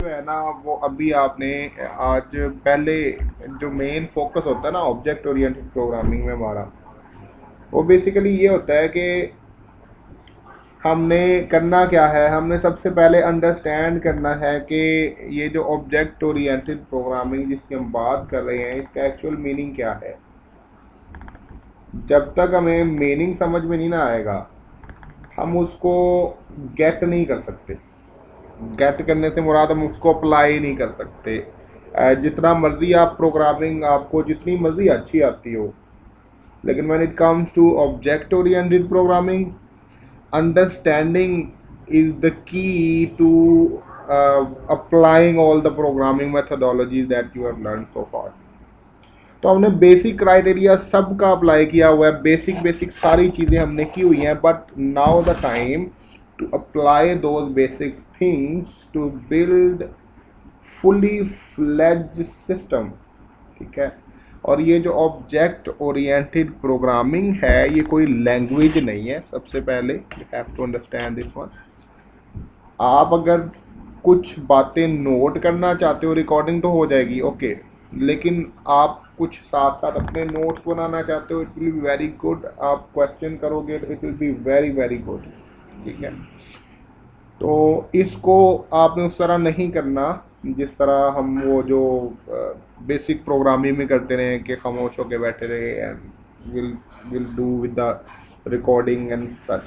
जो है ना वो अभी आपने आज पहले जो मेन फोकस होता है ना ऑब्जेक्ट ओरिएंटेड प्रोग्रामिंग में हमारा, वो बेसिकली ये होता है कि हमने करना क्या है। हमने सबसे पहले अंडरस्टैंड करना है कि ये जो ऑब्जेक्ट ओरिएंटेड प्रोग्रामिंग जिसकी हम बात कर रहे हैं इसका एक्चुअल मीनिंग क्या है। जब तक हमें मीनिंग समझ में नहीं ना आएगा हम उसको गेट नहीं कर सकते। गेट करने से मुराद हम उसको अप्लाई नहीं कर सकते। जितना मर्जी आप प्रोग्रामिंग आपको जितनी मर्जी अच्छी आती हो, लेकिन when it comes to object oriented programming, understanding is the key to applying all the programming methodologies that you have learned so far. तो हमने बेसिक क्राइटेरिया सबका अप्लाई किया हुआ है, बेसिक बेसिक सारी चीज़ें हमने की हुई हैं, but now the time to apply those basic things to build fully fledged system. ठीक है। और ये जो ऑब्जेक्ट ओरिएंटेड प्रोग्रामिंग है ये कोई लैंग्वेज नहीं है। सबसे पहले you have to understand this one. आप अगर कुछ बातें नोट करना चाहते हो रिकॉर्डिंग तो हो जाएगी, ओके, लेकिन आप कुछ साथ साथ अपने नोट्स बनाना चाहते हो, it will be very good. आप क्वेश्चन करोगे तो it will be very very good. ठीक है। तो इसको आपने उस तरह नहीं करना जिस तरह हम वो जो बेसिक प्रोग्रामिंग में करते रहे कि खामोश होके बैठे रहे and will will do with the recording and such.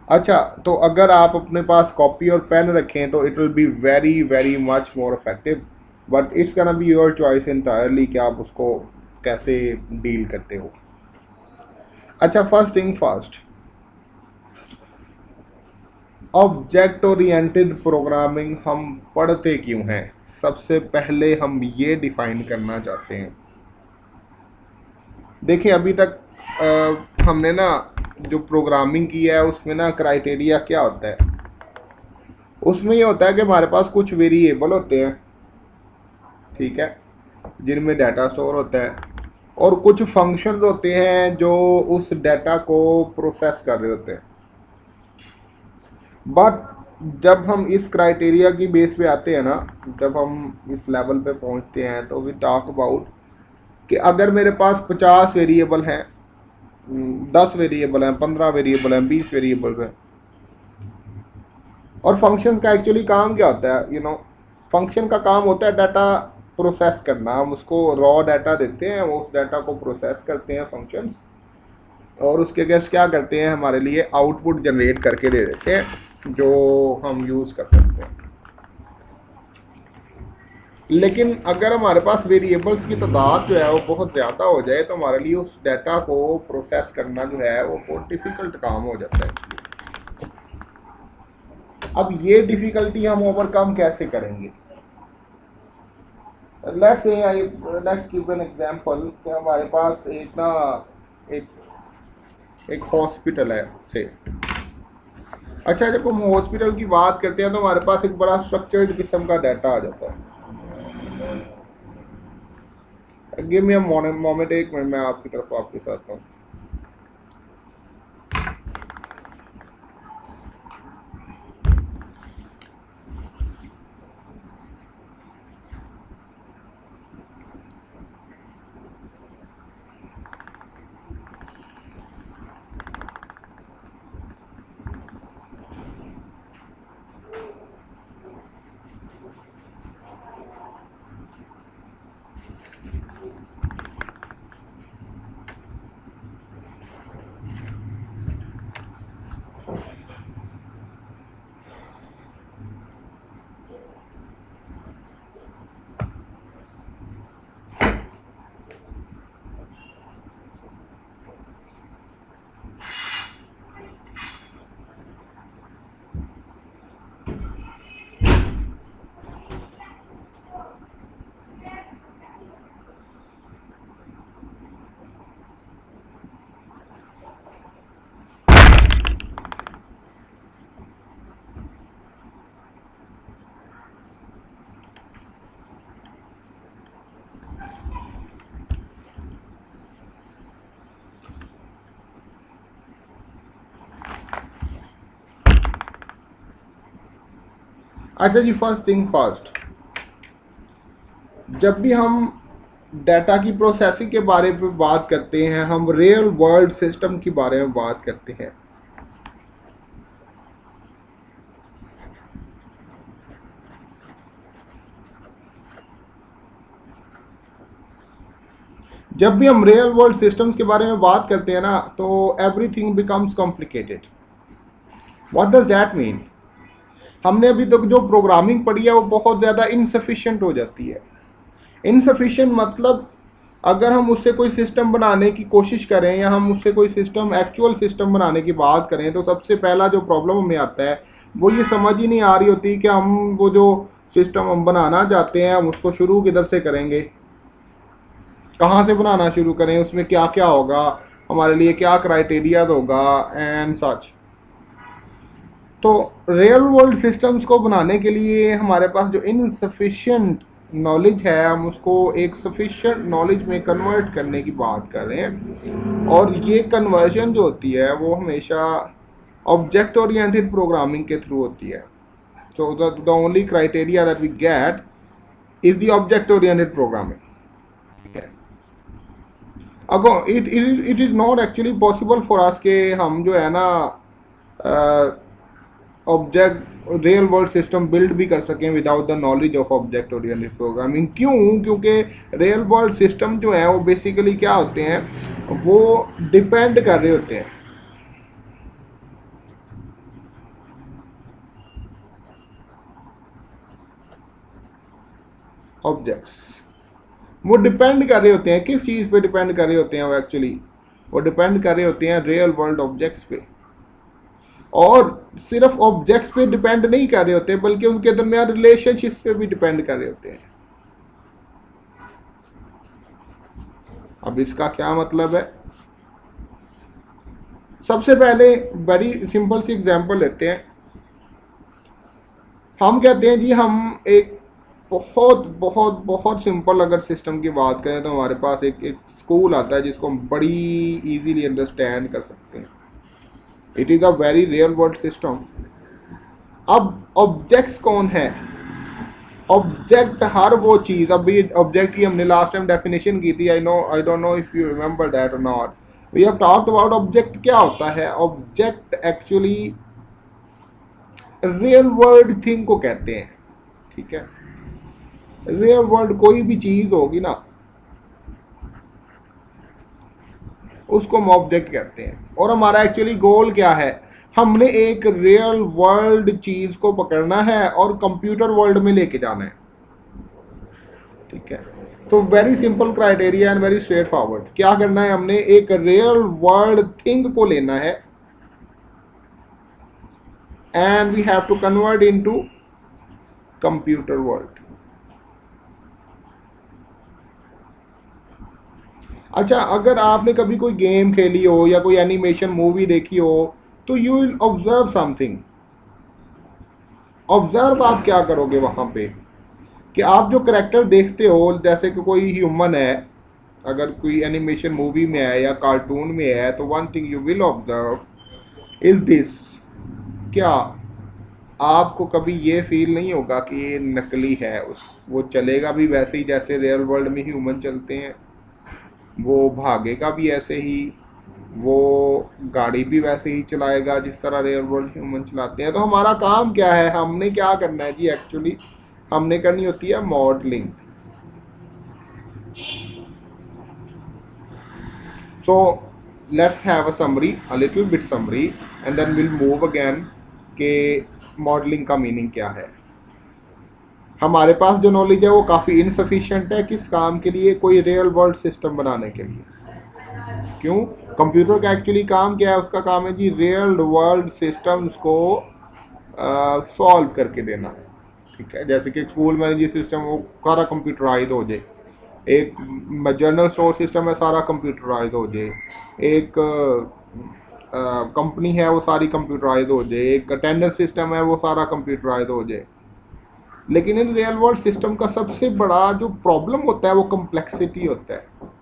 अच्छा, तो अगर आप अपने पास कॉपी और पेन रखें तो it will be very very much more effective, but it's can be your choice entirely कि आप उसको कैसे डील करते हो। अच्छा, first thing first, object oriented programming हम पढ़ते क्यों हैं, सबसे पहले हम ये डिफाइन करना चाहते हैं। देखिए अभी तक हमने ना जो प्रोग्रामिंग की है उसमें ना क्राइटेरिया क्या होता है, उसमें ये होता है कि हमारे पास कुछ वेरिएबल होते हैं, ठीक है, जिनमें डाटा स्टोर होता है, और कुछ फंक्शंस होते हैं जो उस डाटा को प्रोसेस कर रहे होते हैं। बट जब हम इस क्राइटेरिया की बेस पे आते हैं ना, जब हम इस लेवल पे पहुंचते हैं तो वी टॉक अबाउट कि अगर मेरे पास 50 वेरिएबल हैं, 10 वेरिएबल हैं, 15 वेरिएबल हैं, 20 वेरिएबल हैं, और फंक्शन का एक्चुअली काम क्या होता है, फंक्शन का काम होता है डाटा प्रोसेस करना। हम उसको रॉ डाटा देते हैं, वो उस डाटा को प्रोसेस करते हैं फंक्शंस, और उसके अगेंस्ट क्या करते हैं, हमारे लिए आउटपुट जनरेट करके दे देते हैं जो हम यूज़ कर सकते हैं। लेकिन अगर हमारे पास वेरिएबल्स की तादाद जो है वो बहुत ज़्यादा हो जाए तो हमारे लिए उस डाटा को प्रोसेस करना जो है वो बहुत डिफ़िकल्ट काम हो जाता है। अब ये डिफ़िकल्टी हम ओवरकम कैसे करेंगे। लेट्स गिव एन एग्जांपल कि हमारे पास एक एक हॉस्पिटल है से। अच्छा, जब हम हॉस्पिटल की बात करते हैं तो हमारे पास एक बड़ा स्ट्रक्चर्ड किस्म का डाटा आ जाता है। गिव मी अ मोमेंट, एक मिनट, मैं आपकी तरफ वापस आता हूँ। अच्छा जी, फर्स्ट थिंग फर्स्ट, जब भी हम डाटा की प्रोसेसिंग के बारे में बात करते हैं, हम रियल वर्ल्ड सिस्टम के बारे में बात करते हैं। जब भी हम रियल वर्ल्ड सिस्टम्स के बारे में बात करते हैं ना, तो everything becomes complicated. What does that mean? हमने अभी तक जो प्रोग्रामिंग पढ़ी है वो बहुत ज़्यादा इनसफिशिएंट हो जाती है। इनसफिशिएंट मतलब अगर हम उससे कोई सिस्टम बनाने की कोशिश करें या हम उससे कोई सिस्टम, एक्चुअल सिस्टम बनाने की बात करें, तो सबसे पहला जो प्रॉब्लम हमें आता है वो ये समझ ही नहीं आ रही होती कि हम वो जो सिस्टम हम बनाना चाहते हैं हम उसको शुरू किधर से करेंगे, कहाँ से बनाना शुरू करें, उसमें क्या क्या होगा, हमारे लिए क्या क्राइटेरिया होगा एंड सच। तो रियल वर्ल्ड सिस्टम्स को बनाने के लिए हमारे पास जो इनसफिशिएंट नॉलेज है, हम उसको एक सफिशिएंट नॉलेज में कन्वर्ट करने की बात कर रहे हैं। और ये कन्वर्जन जो होती है वो हमेशा ऑब्जेक्ट ओरिएंटेड प्रोग्रामिंग के थ्रू होती है। So the only criteria that we get is the object oriented programming. Ago it is not actually possible for us के हम जो है ना object real world system build भी कर सकें without the knowledge of object oriented programming. क्यों? क्योंकि रियल वर्ल्ड सिस्टम जो है वो बेसिकली क्या होते हैं, वो डिपेंड कर रहे होते हैं ऑब्जेक्ट्स। वो डिपेंड कर रहे होते हैं, किस चीज़ पे डिपेंड कर रहे होते हैं? वो एक्चुअली वो डिपेंड कर रहे होते हैं रियल वर्ल्ड ऑब्जेक्ट्स पे। और सिर्फ ऑब्जेक्ट्स पे डिपेंड नहीं कर रहे होते बल्कि उनके दरमियान रिलेशनशिप्स पे भी डिपेंड कर रहे होते हैं। अब इसका क्या मतलब है? सबसे पहले बड़ी सिंपल सी एग्जांपल लेते हैं। हम कहते हैं जी हम एक बहुत बहुत बहुत सिंपल अगर सिस्टम की बात करें तो हमारे पास एक स्कूल आता है जिसको हम बड़ी इजीली अंडरस्टैंड कर सकते हैं। It is a very real world system. अब ऑब्जेक्ट्स कौन है? ऑब्जेक्ट हर वो चीज़, अभी ऑब्जेक्ट की हमने लास्ट टाइम डेफिनेशन की थी, I don't know if you remember that और not. We have talked about object क्या होता है। Object actually real world thing को कहते हैं, ठीक है। रियल वर्ल्ड कोई भी चीज़ होगी ना उसको हम ऑब्जेक्ट कहते हैं। और हमारा एक्चुअली गोल क्या है? हमने एक रियल वर्ल्ड चीज़ को पकड़ना है और कंप्यूटर वर्ल्ड में लेके जाना है, ठीक है। तो very simple criteria and very straight forward. क्या करना है? हमने एक रियल वर्ल्ड थिंग को लेना है and we have to convert into computer world. अच्छा, अगर आपने कभी कोई गेम खेली हो या कोई एनिमेशन मूवी देखी हो तो you will observe something. Observe आप क्या करोगे वहां पे कि आप जो करेक्टर देखते हो, जैसे कि कोई ह्यूमन है, अगर कोई एनिमेशन मूवी में है या कार्टून में है, तो one thing you will observe is this. क्या आपको कभी ये फील नहीं होगा कि ये नकली है? उस वो चलेगा भी वैसे ही जैसे रियल वर्ल्ड में ह्यूमन चलते हैं, वो भागेगा भी ऐसे ही, वो गाड़ी भी वैसे ही चलाएगा जिस तरह रियल वर्ल्ड ह्यूमन चलाते हैं। तो हमारा काम क्या है? हमने क्या करना है जी? एक्चुअली हमने करनी होती है modelling. So let's have a summary, a little bit summary, and then will move again के मॉडलिंग का मीनिंग क्या है। हमारे पास जो नॉलेज है वो काफ़ी इनसफिशिएंट है किस काम के लिए? कोई रियल वर्ल्ड सिस्टम बनाने के लिए। क्यों? कंप्यूटर का एक्चुअली काम क्या है? उसका काम है जी रियल वर्ल्ड सिस्टम्स को सॉल्व करके देना, ठीक है। जैसे कि स्कूल मैनेजमेंट सिस्टम वो सारा कंप्यूटराइज हो जाए, एक जनरल स्टोर सिस्टम है सारा कंप्यूटराइज हो जाए, एक कंपनी है वो सारी कंप्यूटराइज हो जाए, एक अटेंडेंस सिस्टम है वो सारा कंप्यूटराइज हो जाए। लेकिन इन रियल वर्ल्ड सिस्टम का सबसे बड़ा जो प्रॉब्लम होता है वो कम्प्लेक्सिटी होता है।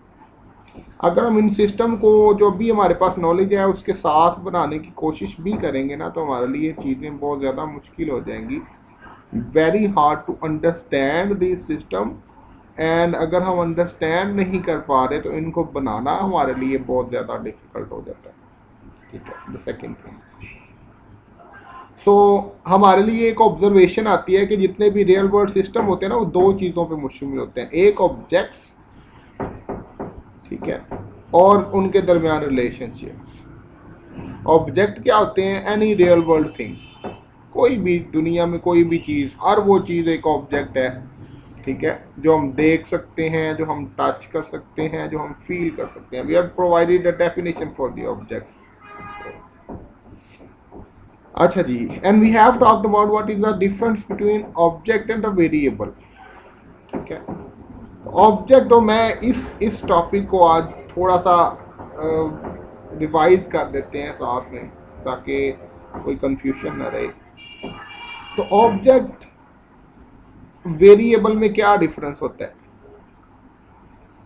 अगर हम इन सिस्टम को जो भी हमारे पास नॉलेज है उसके साथ बनाने की कोशिश भी करेंगे ना, तो हमारे लिए चीज़ें बहुत ज़्यादा मुश्किल हो जाएंगी। Very hard to understand this system, and अगर हम अंडरस्टैंड नहीं कर पा रहे तो इनको बनाना हमारे लिए बहुत ज़्यादा डिफिकल्ट हो जाता है। ठीक है, द सेकेंड थिंग। सो हमारे लिए एक ऑब्जर्वेशन आती है कि जितने भी रियल वर्ल्ड सिस्टम होते हैं ना, वो दो चीज़ों पे मुश्तमिल होते हैं, एक ऑब्जेक्ट्स, ठीक है, और उनके दरमियान रिलेशनशिप्स। ऑब्जेक्ट क्या होते हैं? एनी रियल वर्ल्ड थिंग, कोई भी दुनिया में कोई भी चीज़, हर वो चीज़ एक ऑब्जेक्ट है, ठीक है, जो हम देख सकते हैं, जो हम टच कर सकते हैं, जो हम फील कर सकते हैं। We have provided a definition for the objects. अच्छा जी, and we have talked about what is the difference between object and a variable. ठीक है, ऑब्जेक्ट, तो मैं इस टॉपिक को आज थोड़ा सा रिवाइज कर देते हैं साथ में, ताकि कोई कंफ्यूजन ना रहे। तो ऑब्जेक्ट वेरिएबल में क्या डिफरेंस होता है,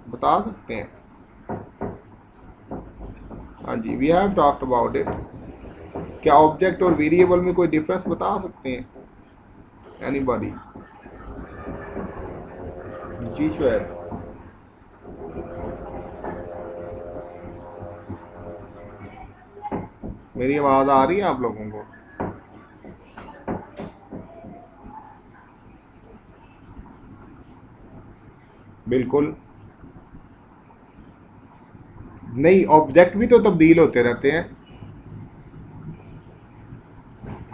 बता सकते हैं? हाँ जी, we have talked about it. क्या ऑब्जेक्ट और वेरिएबल में कोई डिफरेंस बता सकते हैं? एनीबॉडी? जी शुएब। मेरी आवाज़ आ रही है आप लोगों को? बिल्कुल नहीं, ऑब्जेक्ट भी तो तब्दील होते रहते हैं।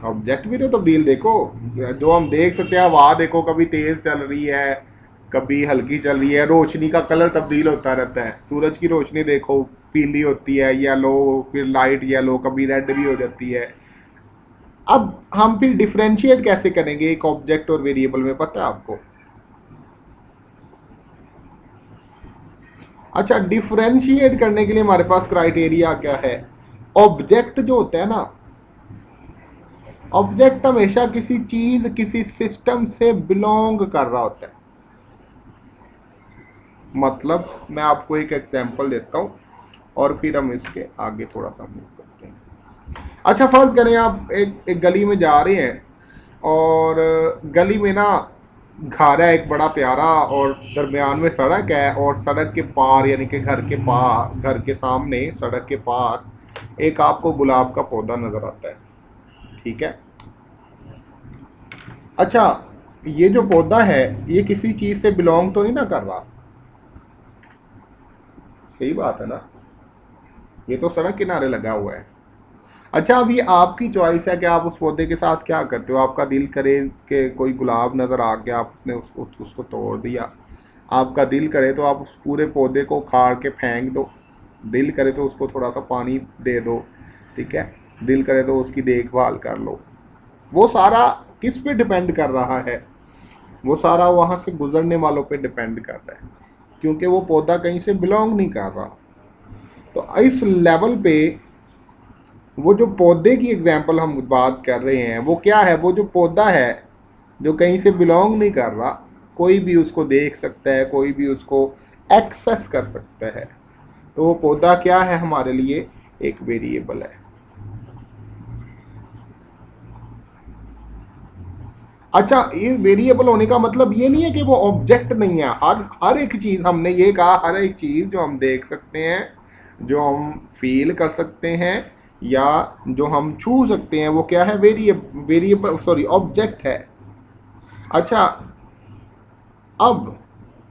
ऑब्जेक्ट भी तो तब्दील, देखो जो हम देख सकते हैं, हवा देखो कभी तेज चल रही है, कभी हल्की चल रही है, रोशनी का कलर तब्दील होता रहता है। सूरज की रोशनी देखो, पीली होती है, येलो, फिर लाइट येलो, कभी रेड भी हो जाती है। अब हम फिर डिफ्रेंशिएट कैसे करेंगे एक ऑब्जेक्ट और वेरिएबल में, पता है आपको? अच्छा, डिफ्रेंशिएट करने के लिए हमारे पास क्राइटेरिया क्या है? ऑब्जेक्ट जो होता है ना, ऑब्जेक्ट हमेशा किसी चीज, किसी सिस्टम से बिलोंग कर रहा होता है। मतलब मैं आपको एक एग्जांपल देता हूं और फिर हम इसके आगे थोड़ा सा मूव करते हैं। अच्छा, फर्ज करें आप एक गली में जा रहे हैं, और गली में ना घर है एक बड़ा प्यारा, और दरमियान में सड़क है, और सड़क के पार, यानी कि घर के पार, घर के सामने सड़क के पार एक आपको गुलाब का पौधा नजर आता है। ठीक है, अच्छा, ये जो पौधा है ये किसी चीज से बिलोंग तो नहीं ना कर रहा? सही बात है ना, ये तो सड़क किनारे लगा हुआ है। अच्छा, अब ये आपकी चॉइस है कि आप उस पौधे के साथ क्या करते हो। आपका दिल करे कि कोई गुलाब नज़र आ गया, आपने उसको तोड़ दिया। आपका दिल करे तो आप उस पूरे पौधे को उखाड़ के फेंक दो। दिल करे तो उसको थोड़ा सा पानी दे दो। ठीक है, दिल करे तो उसकी देखभाल कर लो। वो सारा किस पे डिपेंड कर रहा है? वो सारा वहाँ से गुजरने वालों पे डिपेंड कर रहा है, क्योंकि वो पौधा कहीं से बिलोंग नहीं कर रहा। तो इस लेवल पे वो जो पौधे की एग्जाम्पल हम बात कर रहे हैं, वो क्या है? वो जो पौधा है जो कहीं से बिलोंग नहीं कर रहा, कोई भी उसको देख सकता है, कोई भी उसको एक्सेस कर सकता है। तो वो पौधा क्या है हमारे लिए? एक वेरिएबल है। अच्छा, ये वेरिएबल होने का मतलब ये नहीं है कि वो ऑब्जेक्ट नहीं है। हर एक चीज़, हमने ये कहा, हर एक चीज़ जो हम देख सकते हैं, जो हम फील कर सकते हैं, या जो हम छू सकते हैं, वो क्या है? वेरिएबल, सॉरी, ऑब्जेक्ट है। अच्छा, अब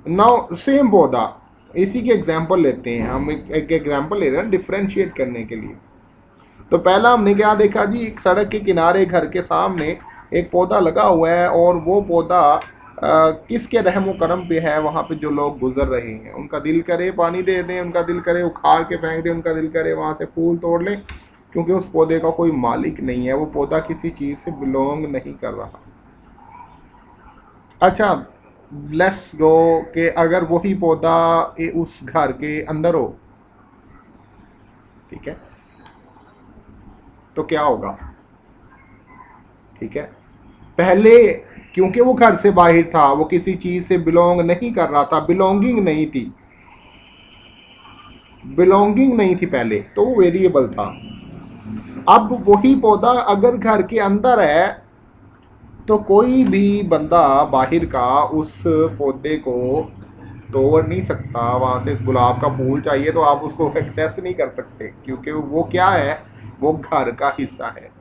नाउ सेम पौधा, इसी के एग्जाम्पल लेते हैं हम, एक एग्जाम्पल ले रहे हैं डिफ्रेंशिएट करने के लिए। तो पहला हमने क्या देखा जी, एक सड़क के किनारे घर के सामने एक पौधा लगा हुआ है, और वो पौधा किसके रहमो करम पे है? वहाँ पे जो लोग गुजर रहे हैं, उनका दिल करे पानी दे दें, उनका दिल करे उखाड़ के फेंक दें, उनका दिल करे वहाँ से फूल तोड़ लें, क्योंकि उस पौधे का कोई मालिक नहीं है। वो पौधा किसी चीज़ से बिलोंग नहीं कर रहा। अच्छा, लेट्स गो कि अगर वही पौधा उस घर के अंदर हो, ठीक है, तो क्या होगा? ठीक है, पहले क्योंकि वो घर से बाहर था, वो किसी चीज से बिलोंग नहीं कर रहा था, बिलोंगिंग नहीं थी, बिलोंगिंग नहीं थी पहले, तो वो वेरिएबल था। अब वही पौधा अगर घर के अंदर है, तो कोई भी बंदा बाहर का उस पौधे को तोड़ नहीं सकता। वहाँ से गुलाब का फूल चाहिए तो आप उसको एक्सेस नहीं कर सकते, क्योंकि वो क्या है, वो घर का हिस्सा है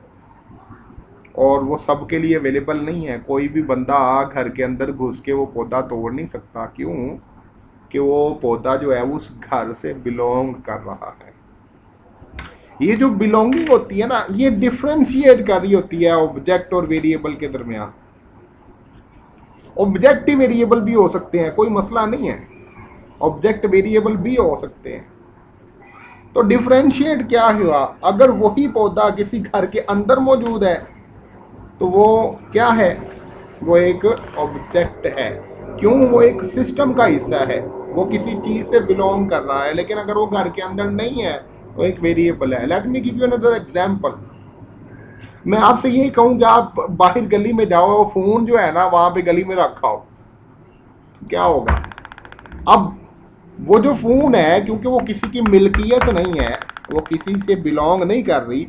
और वो सबके लिए अवेलेबल नहीं है। कोई भी बंदा घर के अंदर घुस के वो पौधा तोड़ नहीं सकता। क्यों? कि वो पौधा जो है उस घर से बिलोंग कर रहा है। ये जो बिलोंगिंग होती है ना, ये डिफ्रेंशिएट कर रही होती है ऑब्जेक्ट और वेरिएबल के दरमियान। ऑब्जेक्ट ही वेरिएबल भी हो सकते हैं, कोई मसला नहीं है, ऑब्जेक्ट वेरिएबल भी हो सकते हैं। तो डिफ्रेंशिएट क्या हुआ, अगर वही पौधा किसी घर के अंदर मौजूद है तो वो क्या है, वो एक ऑब्जेक्ट है। क्यों? वो एक सिस्टम का हिस्सा है, वो किसी चीज से बिलोंग कर रहा है। लेकिन अगर वो घर के अंदर नहीं है तो एक वेरिएबल है। Let me give you another example. मैं आपसे यही कहूँ कि आप बाहर गली में जाओ, फोन जो है ना वहां पे गली में रखा हो, क्या होगा? अब वो जो फोन है, क्योंकि वो किसी की मिल्कियत नहीं है, वो किसी से बिलोंग नहीं कर रही,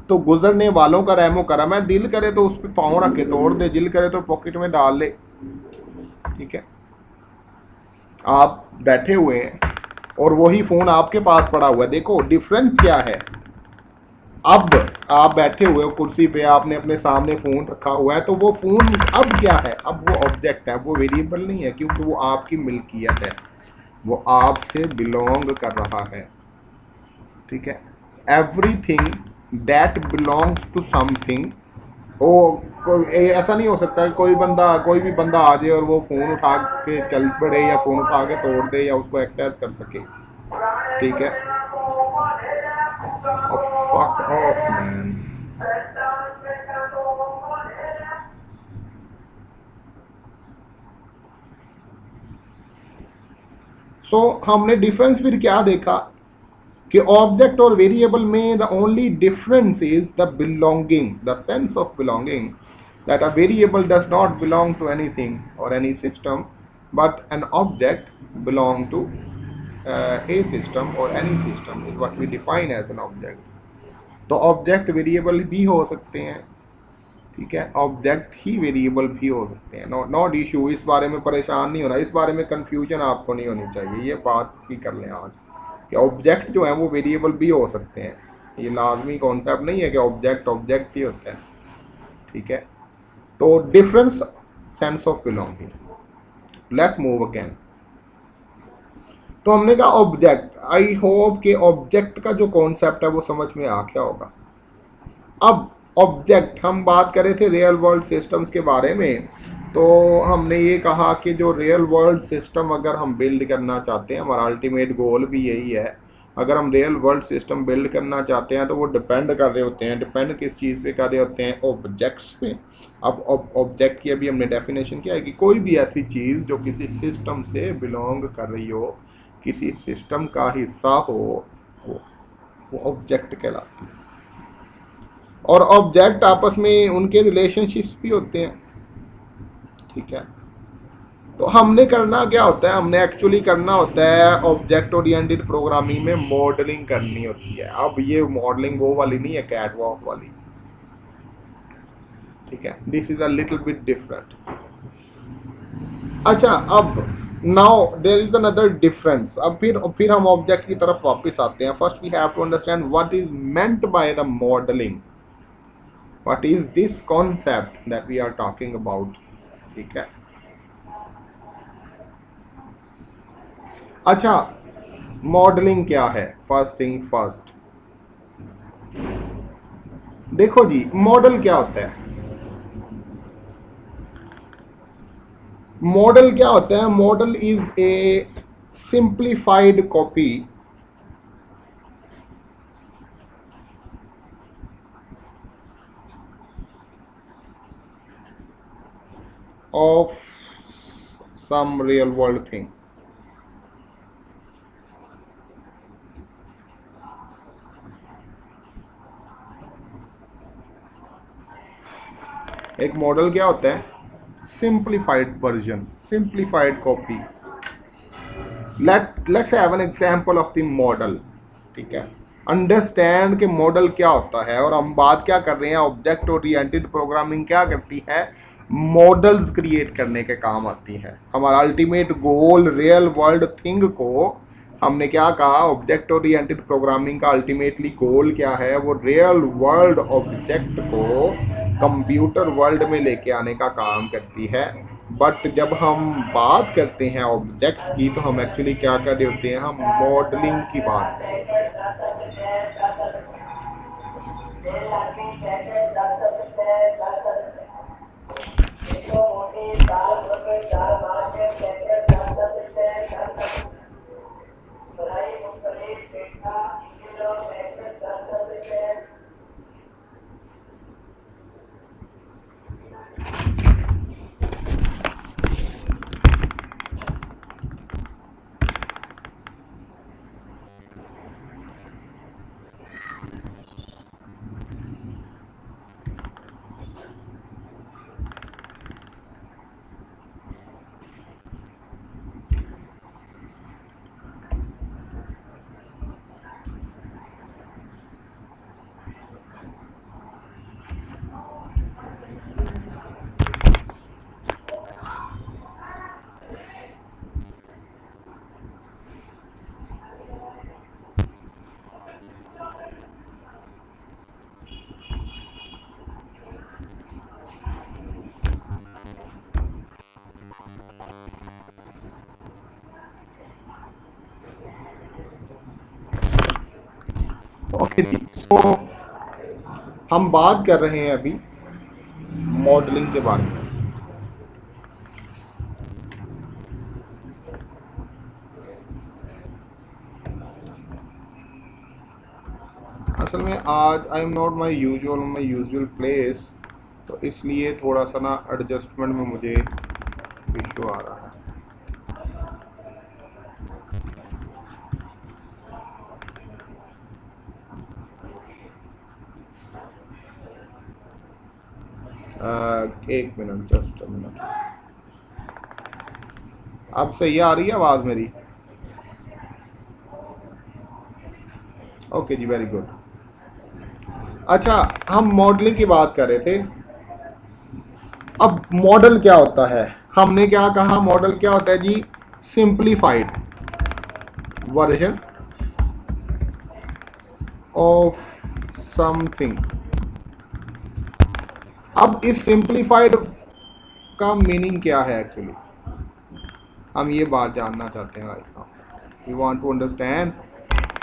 तो गुजरने वालों का रहमो करम है। दिल करे तो उस पर पाँव रख के तोड़ दे, दिल करे तो पॉकेट में डाल ले। ठीक है, आप बैठे हुए हैं और वही फोन आपके पास पड़ा हुआ है। देखो डिफरेंस क्या है। अब आप बैठे हुए हो कुर्सी पे, आपने अपने सामने फोन रखा हुआ है, तो वो फोन अब क्या है, अब वो ऑब्जेक्ट है, वो वेरिएबल नहीं है, क्योंकि वो आपकी मिल्कियत है, वो आपसे बिलोंग कर रहा है। ठीक है, everything that belongs to something. ऐसा नहीं हो सकता कि कोई भी बंदा आ जाए और वो फोन उठा के चल पड़े या फोन उठा के तोड़ दे या उसको एक्सेस कर सके। ठीक है, fuck off man। हमने डिफरेंस फिर क्या देखा कि ऑब्जेक्ट और वेरिएबल में the only difference is the belonging, the sense of belonging, that a variable does not belong to anything or any system, but an object belong to a system or any system is what we define as an object। तो object variable भी हो सकते हैं। ठीक है, object ही variable भी हो सकते हैं। नॉट इशू, इस बारे में परेशान नहीं होना, इस बारे में कंफ्यूजन आपको नहीं होनी चाहिए। ये बात ही कर लें आज कि ऑब्जेक्ट जो है वो वेरिएबल भी हो सकते हैं। ये लाजमी कॉन्सेप्ट नहीं है कि ऑब्जेक्ट ऑब्जेक्ट ही होता है। ठीक है, तो difference sense of belonging. Let's move again. तो हमने कहा ऑब्जेक्ट, आई होप कि ऑब्जेक्ट का जो कॉन्सेप्ट है वो समझ में आ गया होगा। अब ऑब्जेक्ट, हम बात कर रहे थे रियल वर्ल्ड सिस्टम्स के बारे में, तो हमने ये कहा कि जो रियल वर्ल्ड सिस्टम अगर हम बिल्ड करना चाहते हैं, हमारा अल्टीमेट गोल भी यही है। अगर हम रियल वर्ल्ड सिस्टम बिल्ड करना चाहते हैं तो वो डिपेंड कर रहे होते हैं, डिपेंड किस चीज़ पे कर रहे होते हैं, ऑब्जेक्ट्स पे। अब ऑब्जेक्ट की अभी हमने डेफिनेशन किया है कि कोई भी ऐसी चीज़ जो किसी सिस्टम से बिलोंग कर रही हो, किसी सिस्टम का हिस्सा हो, वो ऑब्जेक्ट कहलाती है। और ऑब्जेक्ट आपस में उनके रिलेशनशिप्स भी होते हैं। ठीक है, तो हमने करना क्या होता है, हमने एक्चुअली करना होता है ऑब्जेक्ट ओरिएंटेड प्रोग्रामिंग में मॉडलिंग करनी होती है। अब ये मॉडलिंग वो वाली नहीं है, कैट वॉक वाली। ठीक है, this is a little bit different. अच्छा, अब now there is another difference. अब फिर हम ऑब्जेक्ट की तरफ वापस आते हैं। First we have to understand what is meant by the modelling, what is this concept that we are talking about. ठीक है, अच्छा मॉडलिंग क्या है? फर्स्ट थिंग फर्स्ट, देखो जी मॉडल क्या होता है। मॉडल क्या होता है? Model is a simplified copy of some real world thing. एक मॉडल क्या होता है? Simplified version, simplified copy. Let's have an example of the model. ठीक है, अंडरस्टैंड कि मॉडल क्या होता है। और हम बात क्या कर रहे हैं, ऑब्जेक्ट ओरिएंटेड प्रोग्रामिंग क्या करती है, मॉडल्स क्रिएट करने के काम आती है। हमारा ultimate goal real world thing को हमने क्या कहा, ऑब्जेक्ट ओरिएंटेड प्रोग्रामिंग का अल्टीमेटली गोल क्या है, वो रियल वर्ल्ड ऑब्जेक्ट को कंप्यूटर वर्ल्ड में लेके आने का काम करती है। बट जब हम बात करते हैं ऑब्जेक्ट्स की तो हम एक्चुअली क्या कर रहे होते हैं, हम मॉडलिंग की बात कर रहे हैं। ओके जी, सो हम बात कर रहे हैं अभी मॉडलिंग के बारे में। असल में आज I am not my usual place, तो इसलिए थोड़ा सा ना एडजस्टमेंट में मुझे इशू आ रहा है। एक मिनट, जस्ट अ मिनट। अब सही आ रही है आवाज़ मेरी? ओके जी, वेरी गुड। अच्छा, हम मॉडलिंग की बात कर रहे थे। अब मॉडल क्या होता है, हमने क्या कहा, मॉडल क्या होता है जी, सिंप्लीफाइड वर्जन ऑफ समथिंग। अब इस सिंप्लीफाइड का मीनिंग क्या है एक्चुअली, हम ये बात जानना चाहते हैं right now. We want to understand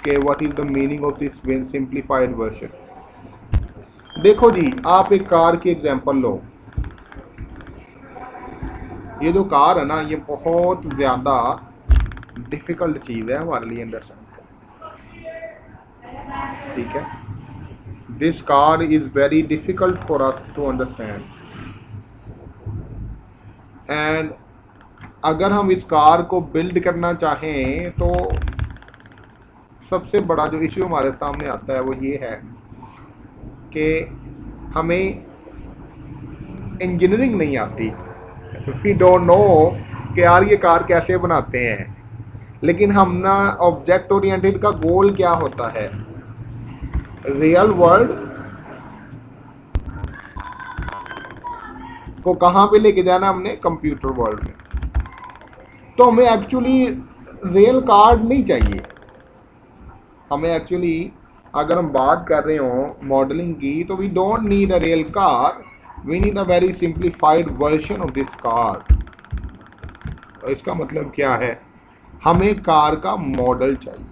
कि what is the meaning of this simplified version. देखो जी, आप एक कार की एग्जांपल लो। ये जो कार है ना, ये बहुत ज़्यादा डिफ़िकल्ट चीज़ है हमारे लिए अंडरस्टैंड, ठीक है। This car is very difficult for us to understand, and अगर हम इस कार को बिल्ड करना चाहें तो सबसे बड़ा जो इश्यू हमारे सामने आता है वो ये है कि हमें इंजीनियरिंग नहीं आती। वी डोंट नो कि यार ये कार कैसे बनाते हैं। लेकिन हम ना, ऑब्जेक्ट ओरिएंटेड का गोल क्या होता है, रियल वर्ल्ड को कहाँ पे लेके जाना हमने, कंप्यूटर वर्ल्ड में। तो हमें एक्चुअली रियल कार नहीं चाहिए। हमें एक्चुअली अगर हम बात कर रहे हो मॉडलिंग की, तो we don't need a real car, we need a very simplified version of this car. तो इसका मतलब क्या है, हमें कार का मॉडल चाहिए,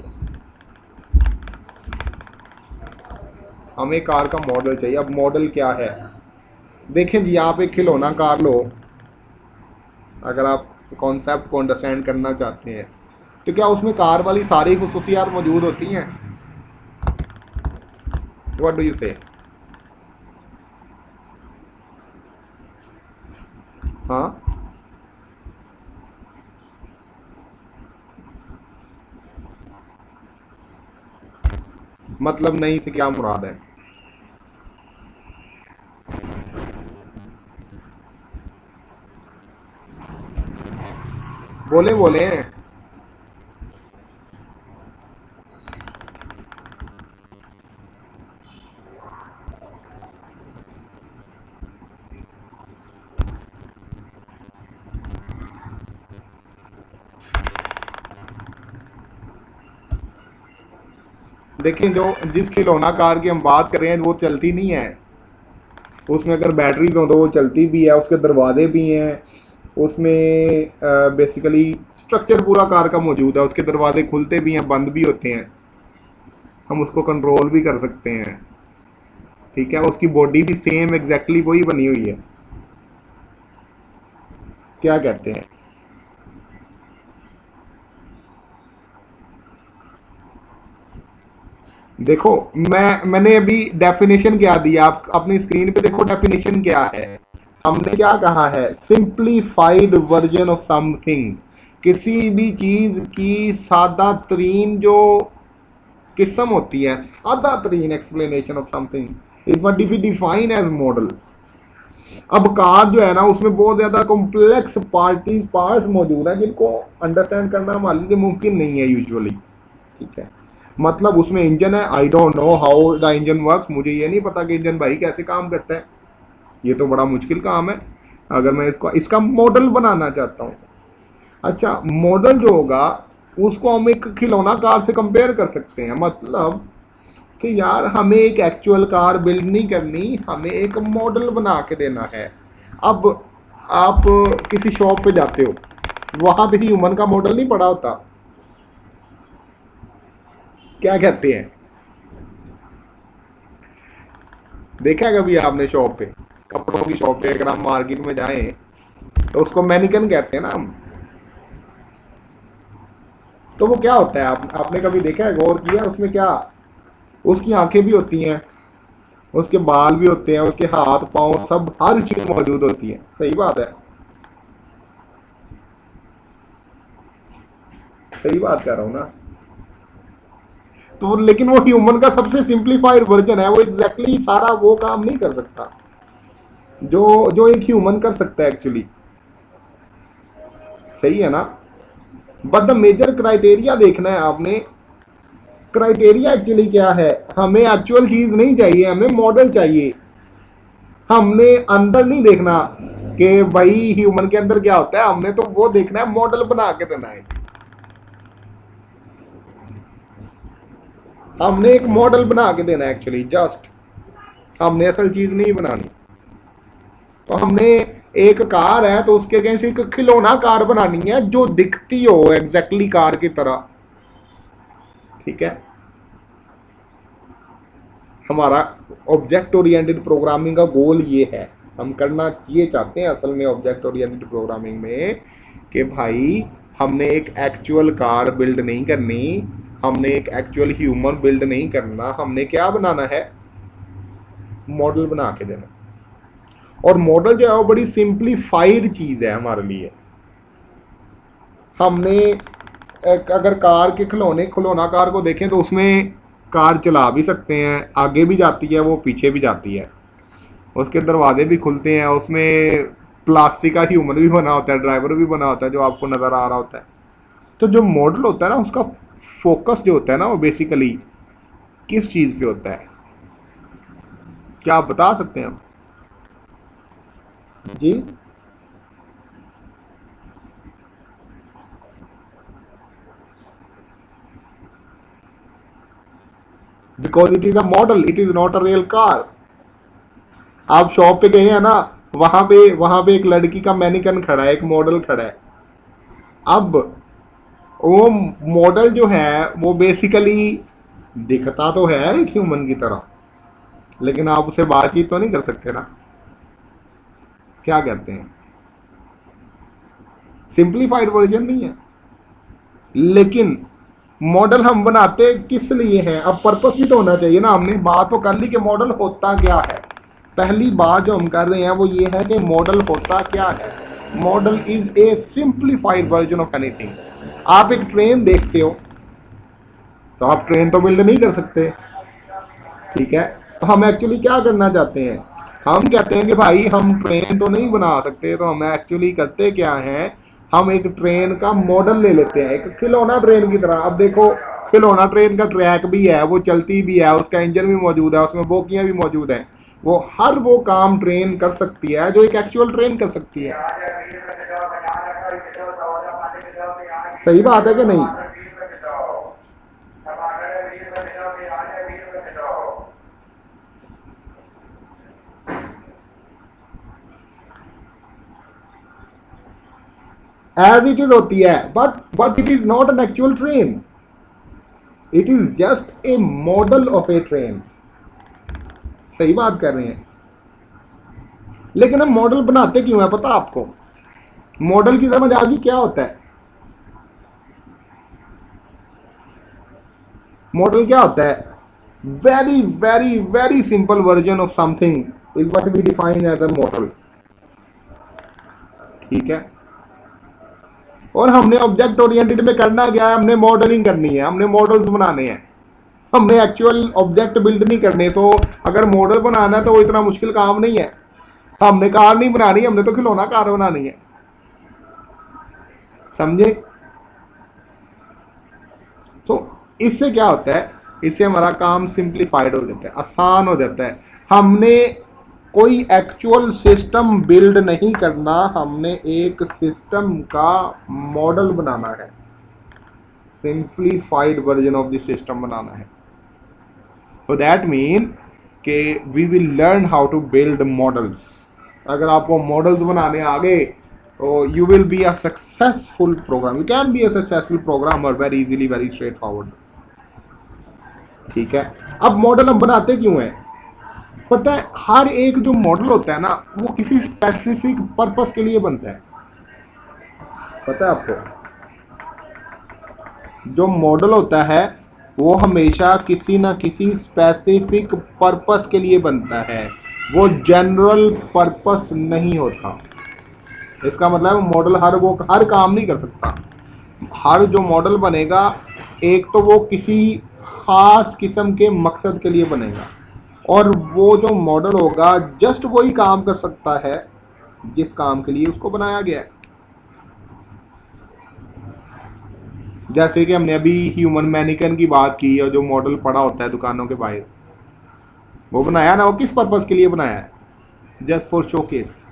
हमें कार का मॉडल चाहिए। अब मॉडल क्या है, देखें जी, आप एक खिलौना कार लो, अगर आप कॉन्सेप्ट को अंडरस्टैंड करना चाहते हैं तो क्या उसमें कार वाली सारी खुसूसियात मौजूद होती हैं? व्हाट डू यू से? हाँ, मतलब नहीं से क्या मुराद है? बोले बोले। देखें, जो जिस खिलौना कार की हम बात कर रहे हैं वो चलती नहीं है। उसमें अगर बैटरीज हो तो वो चलती भी है, उसके दरवाजे भी हैं, उसमें बेसिकली स्ट्रक्चर पूरा कार का मौजूद है, उसके दरवाजे खुलते भी हैं, बंद भी होते हैं, हम उसको कंट्रोल भी कर सकते हैं। ठीक है, उसकी बॉडी भी सेम एग्जैक्टली वही बनी हुई है। क्या कहते हैं? देखो, मैंने अभी डेफिनेशन क्या दिया, आप अपनी स्क्रीन पे देखो डेफिनेशन क्या है। हमने क्या कहा है? Simplified version of something. किसी भी चीज की सादा तरीन जो किस्म होती है, सादा तरीन explanation of something is what we define as model. अब कार जो है ना, उसमें बहुत ज्यादा कॉम्प्लेक्स पार्ट्स मौजूद हैं जिनको अंडरस्टैंड करना हमारे लिए मुमकिन नहीं है यूजुअली। ठीक है, मतलब उसमें इंजन है, आई don't know how the engine works, मुझे ये नहीं पता कि इंजन भाई कैसे काम करता है, ये तो बड़ा मुश्किल काम है। अगर मैं इसका मॉडल बनाना चाहता हूँ, अच्छा मॉडल जो होगा उसको हम एक खिलौना कार से कंपेयर कर सकते हैं। मतलब कि यार हमें एक एक्चुअल कार बिल्ड नहीं करनी, हमें एक मॉडल बना के देना है। अब आप किसी शॉप पे जाते हो, वहां पे ह्यूमन का मॉडल नहीं पड़ा होता, क्या कहते हैं? देखा है कभी आपने शॉप पे, कपड़ों की शॉप पे अगर हम मार्केट में जाएं तो उसको मैनिकन कहते हैं ना हम। तो वो क्या होता है, आपने कभी देखा है, गौर किया उसमें क्या? उसकी आंखें भी होती हैं, उसके बाल भी होते हैं, उसके हाथ पांव सब हर चीज मौजूद होती है। सही बात है, सही बात कर रहा हूँ ना। तो लेकिन वो ह्यूमन का सबसे सिंप्लीफाइड वर्जन है, वो एग्जैक्टली सारा वो काम नहीं कर सकता जो जो एक ह्यूमन कर सकता है एक्चुअली। सही है ना? बट द मेजर क्राइटेरिया देखना है आपने। क्राइटेरिया एक्चुअली क्या है? हमें एक्चुअल चीज नहीं चाहिए, हमें मॉडल चाहिए। हमने अंदर नहीं देखना कि भाई ह्यूमन के अंदर क्या होता है, हमने तो वो देखना है, मॉडल बना के देना है। हमने एक मॉडल बना के देना है एक्चुअली, जस्ट हमने असल चीज नहीं बनानी। तो हमने एक कार है तो उसके अगेंस्ट एक खिलौना कार बनानी है जो दिखती हो एग्जैक्टली कार की तरह। ठीक है, हमारा ऑब्जेक्ट ओरिएंटेड प्रोग्रामिंग का गोल ये है, हम करना ये चाहते हैं असल में ऑब्जेक्ट ओरिएंटेड प्रोग्रामिंग में कि भाई हमने एक एक्चुअल कार बिल्ड नहीं करनी, हमने एक एक्चुअल ह्यूमन बिल्ड नहीं करना, हमने क्या बनाना है? मॉडल बना के देना। और मॉडल जो है वो बड़ी सिंप्लीफाइड चीज है हमारे लिए। हमने अगर कार के खिलौना कार को देखें तो उसमें कार चला भी सकते हैं, आगे भी जाती है वो, पीछे भी जाती है, उसके दरवाजे भी खुलते हैं, उसमें प्लास्टिक का ह्यूमन भी बना होता है, ड्राइवर भी बना होता है जो आपको नज़र आ रहा होता है। तो जो मॉडल होता है ना, उसका फोकस जो होता है ना, वो बेसिकली किस चीज़ पे होता है, क्या आप बता सकते हैं? जी, because it is a model, it is not a real car. आप शॉप पे गए हैं ना, वहां पे एक लड़की का मैनिकन खड़ा है, एक मॉडल खड़ा है। अब वो मॉडल जो है वो बेसिकली दिखता तो है एक ह्यूमन की तरह, लेकिन आप उसे बातचीत तो नहीं कर सकते ना। क्या कहते हैं? सिंप्लीफाइड वर्जन नहीं है। लेकिन मॉडल हम बनाते किस लिए हैं? अब पर्पस भी तो होना चाहिए ना। हमने बात तो कर ली कि मॉडल होता क्या है। पहली बात जो हम कर रहे हैं वो ये है कि मॉडल होता क्या है। Model is a simplified version of anything. आप एक ट्रेन देखते हो तो आप ट्रेन तो बिल्ड नहीं कर सकते। ठीक है, तो हम एक्चुअली क्या करना चाहते हैं? हम कहते हैं कि भाई हम ट्रेन तो नहीं बना सकते, तो हम एक्चुअली करते क्या हैं, हम एक ट्रेन का मॉडल ले लेते हैं, एक खिलौना ट्रेन की तरह। अब देखो, खिलौना ट्रेन का ट्रैक भी है, वो चलती भी है, उसका इंजन भी मौजूद है, उसमें बोगियां भी मौजूद हैं, वो हर वो काम ट्रेन कर सकती है जो एक एक्चुअल ट्रेन कर सकती है। सही बात है कि नहीं? एज इट इज होती है, but it is not an actual train, it is just a model of A train. सही बात कर रहे हैं। लेकिन हम मॉडल बनाते क्यों है पता आपको? मॉडल की समझ आ गई क्या होता है? मॉडल क्या होता है? Very very very simple version of something is what we define as a model. ठीक है। और हमने ऑब्जेक्ट ओरिएंटेड में करना क्या है? हमने मॉडलिंग करनी है, हमने मॉडल्स बनाने हैं, हमने एक्चुअल ऑब्जेक्ट बिल्ड नहीं करने। तो अगर मॉडल बनाना है तो वो इतना मुश्किल काम नहीं है। हमने कार नहीं बनानी, हमने तो खिलौना कार बनानी है। समझे? तो इससे क्या होता है? इससे हमारा काम सिंप्लीफाइड हो जाता है, आसान हो जाता है। हमने कोई एक्चुअल सिस्टम बिल्ड नहीं करना, हमने एक सिस्टम का मॉडल बनाना है, simplified version of the system बनाना है। तो दैट मीन कि we will learn how to build models. अगर आपको मॉडल्स बनाने आ गए तो you will be a successful program, you can be a successful programmer very easily, very straightforward. ठीक है। अब मॉडल हम बनाते क्यों हैं? पता है, हर एक जो मॉडल होता है ना, वो किसी स्पेसिफिक पर्पस के लिए बनता है। पता है आपको? जो मॉडल होता है वो हमेशा किसी ना किसी स्पेसिफिक पर्पस के लिए बनता है, वो जनरल पर्पस नहीं होता। इसका मतलब मॉडल हर काम नहीं कर सकता। हर जो मॉडल बनेगा, एक तो वो किसी खास किस्म के मकसद के लिए बनेगा, और वो जो मॉडल होगा जस्ट वही काम कर सकता है जिस काम के लिए उसको बनाया गया है। जैसे कि हमने अभी ह्यूमन मैनिकन की बात की, और जो मॉडल पड़ा होता है दुकानों के बाहर, वो बनाया ना, वो किस पर्पस के लिए बनाया है? Just for showcase.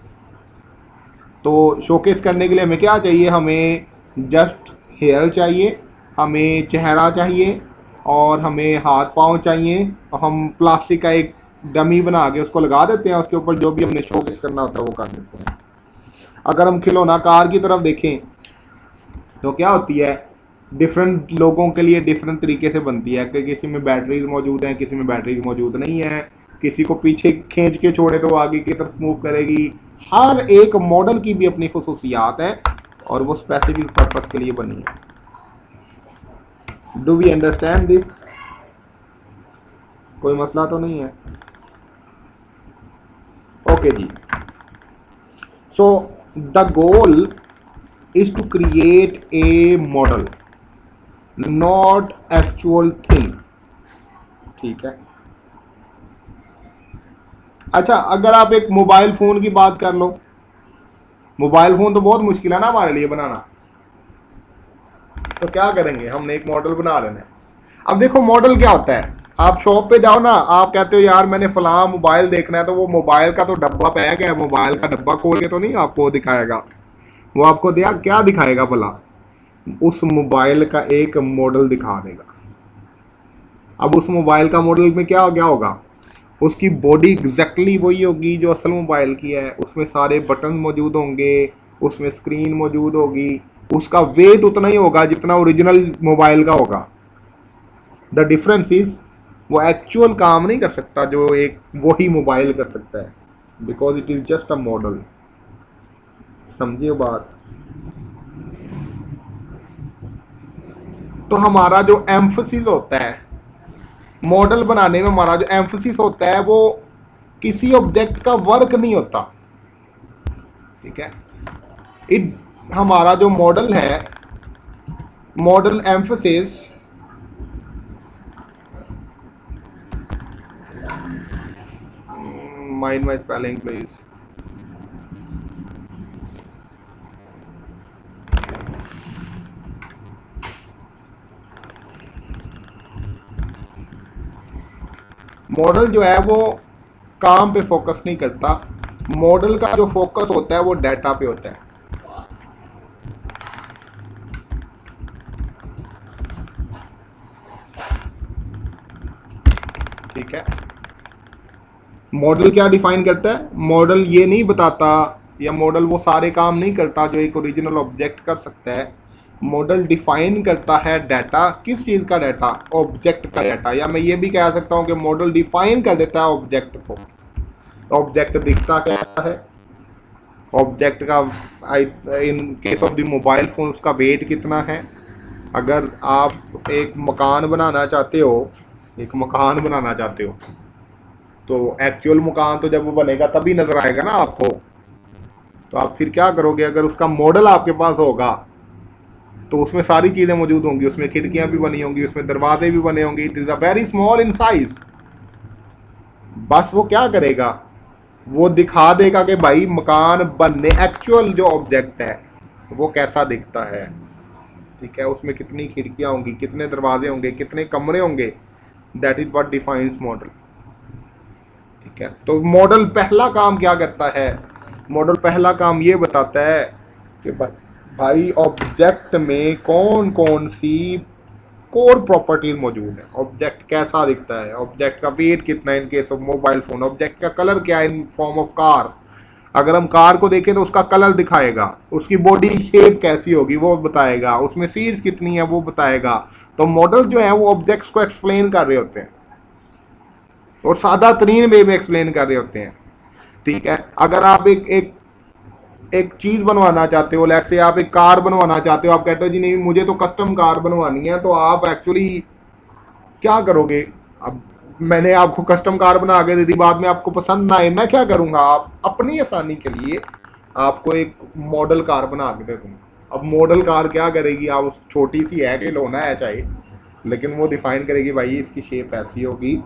तो शोकेस करने के लिए हमें क्या चाहिए? हमें जस्ट हेयर चाहिए, हमें चेहरा चाहिए, और हमें हाथ पाँव चाहिए, और हम प्लास्टिक का एक डमी बना के उसको लगा देते हैं, उसके ऊपर जो भी हमने शोकेस करना होता है वो कर देते हैं। अगर हम खिलौना कार की तरफ देखें तो क्या होती है? डिफरेंट लोगों के लिए डिफरेंट तरीके से बनती है, कि किसी में बैटरीज मौजूद हैं, किसी में बैटरीज मौजूद नहीं है, किसी को पीछे खींच के छोड़े तो वो आगे की तरफ मूव करेगी। हर एक मॉडल की भी अपनी खसूसियात है, और वो स्पेसिफिक पर्पस के लिए बनी है। Do we understand this? कोई मसला तो नहीं है? ओके जी। So the goal is to create a model, not actual thing। ठीक है। अच्छा, अगर आप एक मोबाइल फोन की बात कर लो, मोबाइल फोन तो बहुत मुश्किल है ना हमारे लिए बनाना, तो क्या करेंगे? हमने एक मॉडल बना लेना है। अब देखो मॉडल क्या होता है, आप शॉप पे जाओ ना, आप कहते हो यार मैंने फला मोबाइल देखना है, तो वो मोबाइल का तो डब्बा पैक है, मोबाइल का डब्बा खोल के तो नहीं आपको दिखाएगा, वो आपको क्या दिखाएगा भला? उस मोबाइल का एक मॉडल दिखा देगा। अब उस मोबाइल का मॉडल में क्या क्या होगा? उसकी बॉडी एग्जैक्टली वही होगी जो असल मोबाइल की है, उसमें सारे बटन मौजूद होंगे, उसमें स्क्रीन मौजूद होगी, उसका वेट उतना ही होगा जितना ओरिजिनल मोबाइल का होगा। द डिफरेंस इज वो एक्चुअल काम नहीं कर सकता जो एक वही मोबाइल कर सकता है, because it is just a model. समझिए बात? तो हमारा जो एम्फसिस होता है मॉडल बनाने में, हमारा जो एम्फसिस होता है वो किसी ऑब्जेक्ट का वर्क नहीं होता। ठीक है। हमारा जो मॉडल है, model emphasis mind my spelling please. Model जो है वो काम पे फोकस नहीं करता, मॉडल का जो फोकस होता है वो डाटा पे होता है। ठीक है। मॉडल क्या डिफाइन करता है? मॉडल ये नहीं बताता या मॉडल वो सारे काम नहीं करता जो एक ओरिजिनल ऑब्जेक्ट कर सकता है। मॉडल डिफाइन करता है डाटा, किस चीज़ का डाटा, ऑब्जेक्ट का डाटा। या मैं ये भी कह सकता हूँ कि मॉडल डिफाइन कर देता है ऑब्जेक्ट को। ऑब्जेक्ट दिखता क्या है, ऑब्जेक्ट का in case of the mobile phone उसका वेट कितना है। अगर आप एक मकान बनाना चाहते हो, एक मकान बनाना चाहते हो तो एक्चुअल मकान तो जब वो बनेगा तभी नजर आएगा ना आपको। तो आप फिर क्या करोगे, अगर उसका मॉडल आपके पास होगा तो उसमें सारी चीजें मौजूद होंगी, उसमें खिड़कियां भी बनी होंगी, उसमें दरवाजे भी बने होंगे। It is a very small in size. बस वो क्या करेगा, वो दिखा देगा कि भाई मकान बनने एक्चुअल जो ऑब्जेक्ट है वो कैसा दिखता है। ठीक है, उसमें कितनी खिड़कियां होंगी, कितने दरवाजे होंगे, कितने कमरे होंगे। That is what defines model. ठीक है, तो मॉडल पहला काम क्या करता है, मॉडल पहला काम ये बताता है कि भाई ऑब्जेक्ट में कौन कौन सी कोर प्रॉपर्टीज मौजूद है, ऑब्जेक्ट कैसा दिखता है, ऑब्जेक्ट का वेट कितना है in case of mobile phone, object का कलर क्या है इन फॉर्म ऑफ कार। अगर हम कार को देखें तो उसका कलर दिखाएगा, उसकी बॉडी शेप कैसी होगी वो बताएगा, उसमें सीट्स कितनी है वो बताएगा। तो मॉडल जो है वो ऑब्जेक्ट्स को एक्सप्लेन कर रहे होते हैं और सादा तरीन वे में एक्सप्लेन कर रहे होते हैं। ठीक है, अगर आप एक चीज बनवाना चाहते हो, लेट्स से आप एक कार बनवाना चाहते हो, आप कहते हो जी नहीं मुझे तो कस्टम कार बनवानी है, तो आप एक्चुअली क्या करोगे। अब मैंने आपको कस्टम कार बना के दे दी, बाद में आपको पसंद ना आए, मैं क्या करूंगा, आप अपनी आसानी के लिए आपको एक मॉडल कार बना के दे दूंगा। अब मॉडल कार क्या करेगी, आप छोटी सी है कि लोना है चाहे, लेकिन वो डिफाइन करेगी भाई इसकी शेप ऐसी होगी,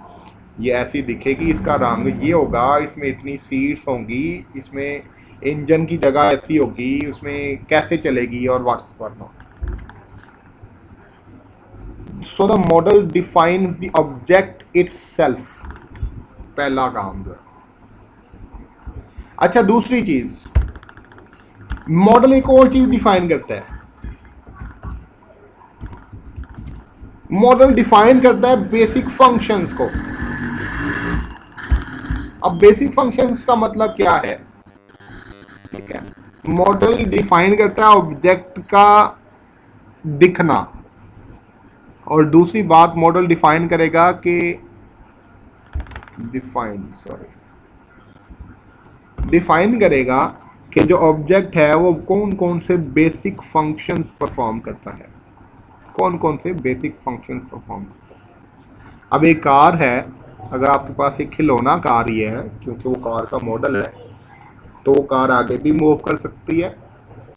ये ऐसी दिखेगी, इसका रंग ये होगा, इसमें इतनी सीट्स होंगी, इसमें इंजन की जगह ऐसी होगी, उसमें कैसे चलेगी और what's what not. So the model defines the object itself, पहला काम जो है। अच्छा, दूसरी चीज, मॉडल एक और चीज डिफाइन करता है, मॉडल डिफाइन करता है बेसिक फंक्शंस को। अब बेसिक फंक्शंस का मतलब क्या है, ठीक है, मॉडल डिफाइन करता है ऑब्जेक्ट का दिखना, और दूसरी बात मॉडल डिफाइन करेगा कि डिफाइन करेगा कि जो ऑब्जेक्ट है वो कौन कौन से बेसिक फंक्शंस परफॉर्म करता है, कौन कौन से बेसिक फंक्शंस परफॉर्म करता है। अब एक कार है, अगर आपके पास एक खिलौना कार ही है, क्योंकि वो कार का मॉडल है, तो वो कार आगे भी मूव कर सकती है,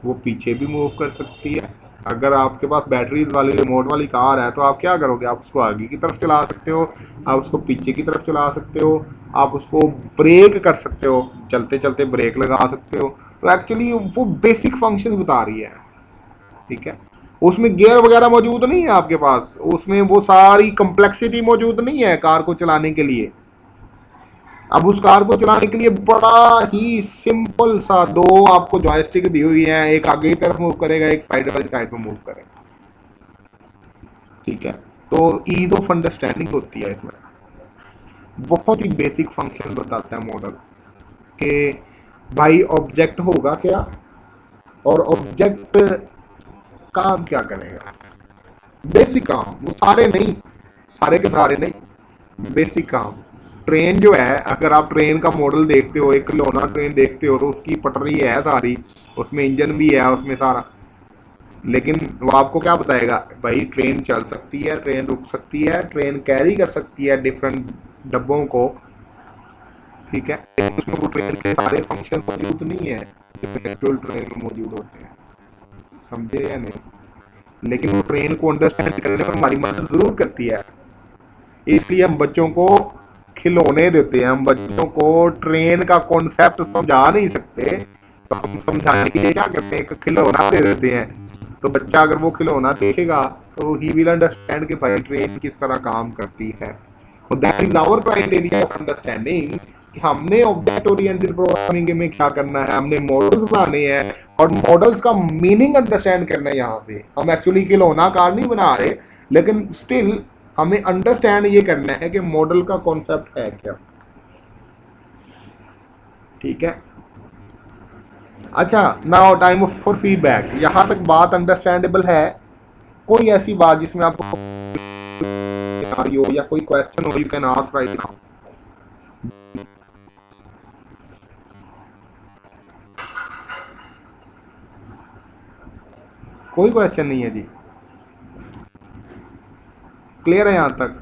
वो पीछे भी मूव कर सकती है। अगर आपके पास बैटरीज वाली रिमोट वाली कार है तो आप क्या करोगे, आप उसको आगे की तरफ चला सकते हो, आप उसको पीछे की तरफ चला सकते हो, आप उसको ब्रेक कर सकते हो, चलते चलते ब्रेक लगा सकते हो। तो एक्चुअली वो बेसिक फंक्शन बता रही है। ठीक है, उसमें गियर वगैरह मौजूद नहीं है आपके पास, उसमें वो सारी कम्प्लेक्सिटी मौजूद नहीं है कार को चलाने के लिए। अब उस कार को चलाने के लिए बड़ा ही सिंपल सा दो आपको जॉयस्टिक दी हुई है, एक आगे की तरफ मूव करेगा, एक साइड वाली साइड में मूव करेगा। ठीक है, तो ईज ऑफ अंडरस्टैंडिंग होती है इसमें। बहुत ही बेसिक फंक्शन बताता है मॉडल कि भाई ऑब्जेक्ट होगा क्या और ऑब्जेक्ट काम क्या करेगा। बेसिक काम, वो सारे नहीं, सारे के सारे नहीं, बेसिक काम। ट्रेन जो है, अगर आप ट्रेन का मॉडल देखते हो, एक खिलौना ट्रेन देखते हो, तो उसकी पटरी है सारी, उसमें इंजन भी है उसमें सारा, लेकिन वो आपको क्या बताएगा, भाई ट्रेन चल सकती है, ट्रेन रुक सकती है, ट्रेन कैरी कर सकती है डिफरेंट डब्बों को। ठीक है, उसमें वो ट्रेन के सारे फंक्शन मौजूद नहीं है एक्चुअल ट्रेन में मौजूद होते हैं, समझे या नहीं। लेकिन वो ट्रेन को अंडरस्टैंड करने में हमारी मदद जरूर करती है, इसलिए हम बच्चों को खिलौने देते हैं। हम बच्चों को ट्रेन का कॉन्सेप्ट समझा नहीं सकते, तो हम समझाने के लिए क्या करते हैं, एक खिलौना दे देते हैं। तो बच्चा अगर वो खिलौना देखेगा तो ही विल अंडरस्टैंड कि भाई ट्रेन किस तरह काम करती है। तो that is our criteria of understanding कि हमने ऑब्जेक्ट ओरिएंटेड प्रोग्रामिंग में क्या करना है, हमने मॉडल्स बनाने हैं और मॉडल्स का मीनिंग अंडरस्टैंड करना है। यहाँ से हम एक्चुअली खिलौना कार नहीं बना रहे, लेकिन स्टिल हमें अंडरस्टैंड ये करना है कि मॉडल का कॉन्सेप्ट है क्या। ठीक है, अच्छा, नाउ टाइम फॉर फीडबैक। यहाँ तक बात अंडरस्टैंडेबल है? कोई ऐसी बात जिसमें आपको हो या कोई क्वेश्चन हो, you can ask right now. कोई क्वेश्चन नहीं है जी? क्लियर है यहाँ तक?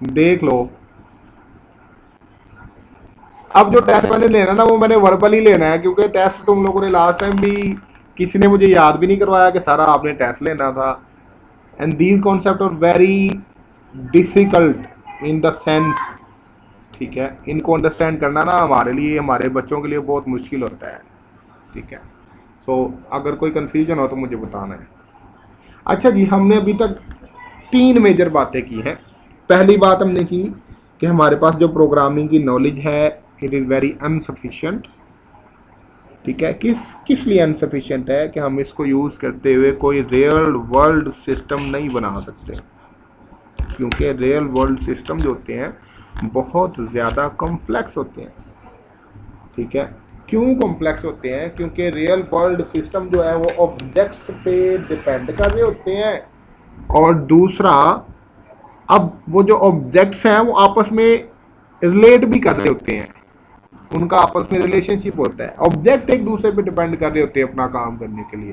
देख लो, अब जो टेस्ट मैंने लेना ना वो मैंने वर्बली लेना है, क्योंकि टेस्ट तुम लोगों ने लास्ट टाइम भी किसी ने मुझे याद भी नहीं करवाया कि सारा आपने टेस्ट लेना था। And these concept are very difficult in the sense, ठीक है, इनको अंडरस्टैंड करना ना हमारे लिए, हमारे बच्चों के लिए बहुत मुश्किल होता है, ठीक है। सो अगर कोई कंफ्यूजन हो तो मुझे बताना है। अच्छा जी, हमने अभी तक 3 मेजर बातें की हैं। पहली बात हमने की कि हमारे पास जो प्रोग्रामिंग की नॉलेज है इट इज़ वेरी अनसफिशिएंट, ठीक है। किस लिए अनसफिशिएंट है? कि हम इसको यूज़ करते हुए कोई रियल वर्ल्ड सिस्टम नहीं बना सकते, क्योंकि रियल वर्ल्ड सिस्टम जो होते हैं बहुत ज़्यादा कॉम्प्लेक्स होते हैं, ठीक है। क्यों कॉम्प्लेक्स होते हैं? क्योंकि रियल वर्ल्ड सिस्टम जो है वो ऑब्जेक्ट्स पे डिपेंड कर रहे होते हैं, और दूसरा, अब वो जो ऑब्जेक्ट्स हैं वो आपस में रिलेट भी कर रहे होते हैं, उनका आपस में रिलेशनशिप होता है। ऑब्जेक्ट एक दूसरे पे डिपेंड कर रहे होते हैं अपना काम करने के लिए।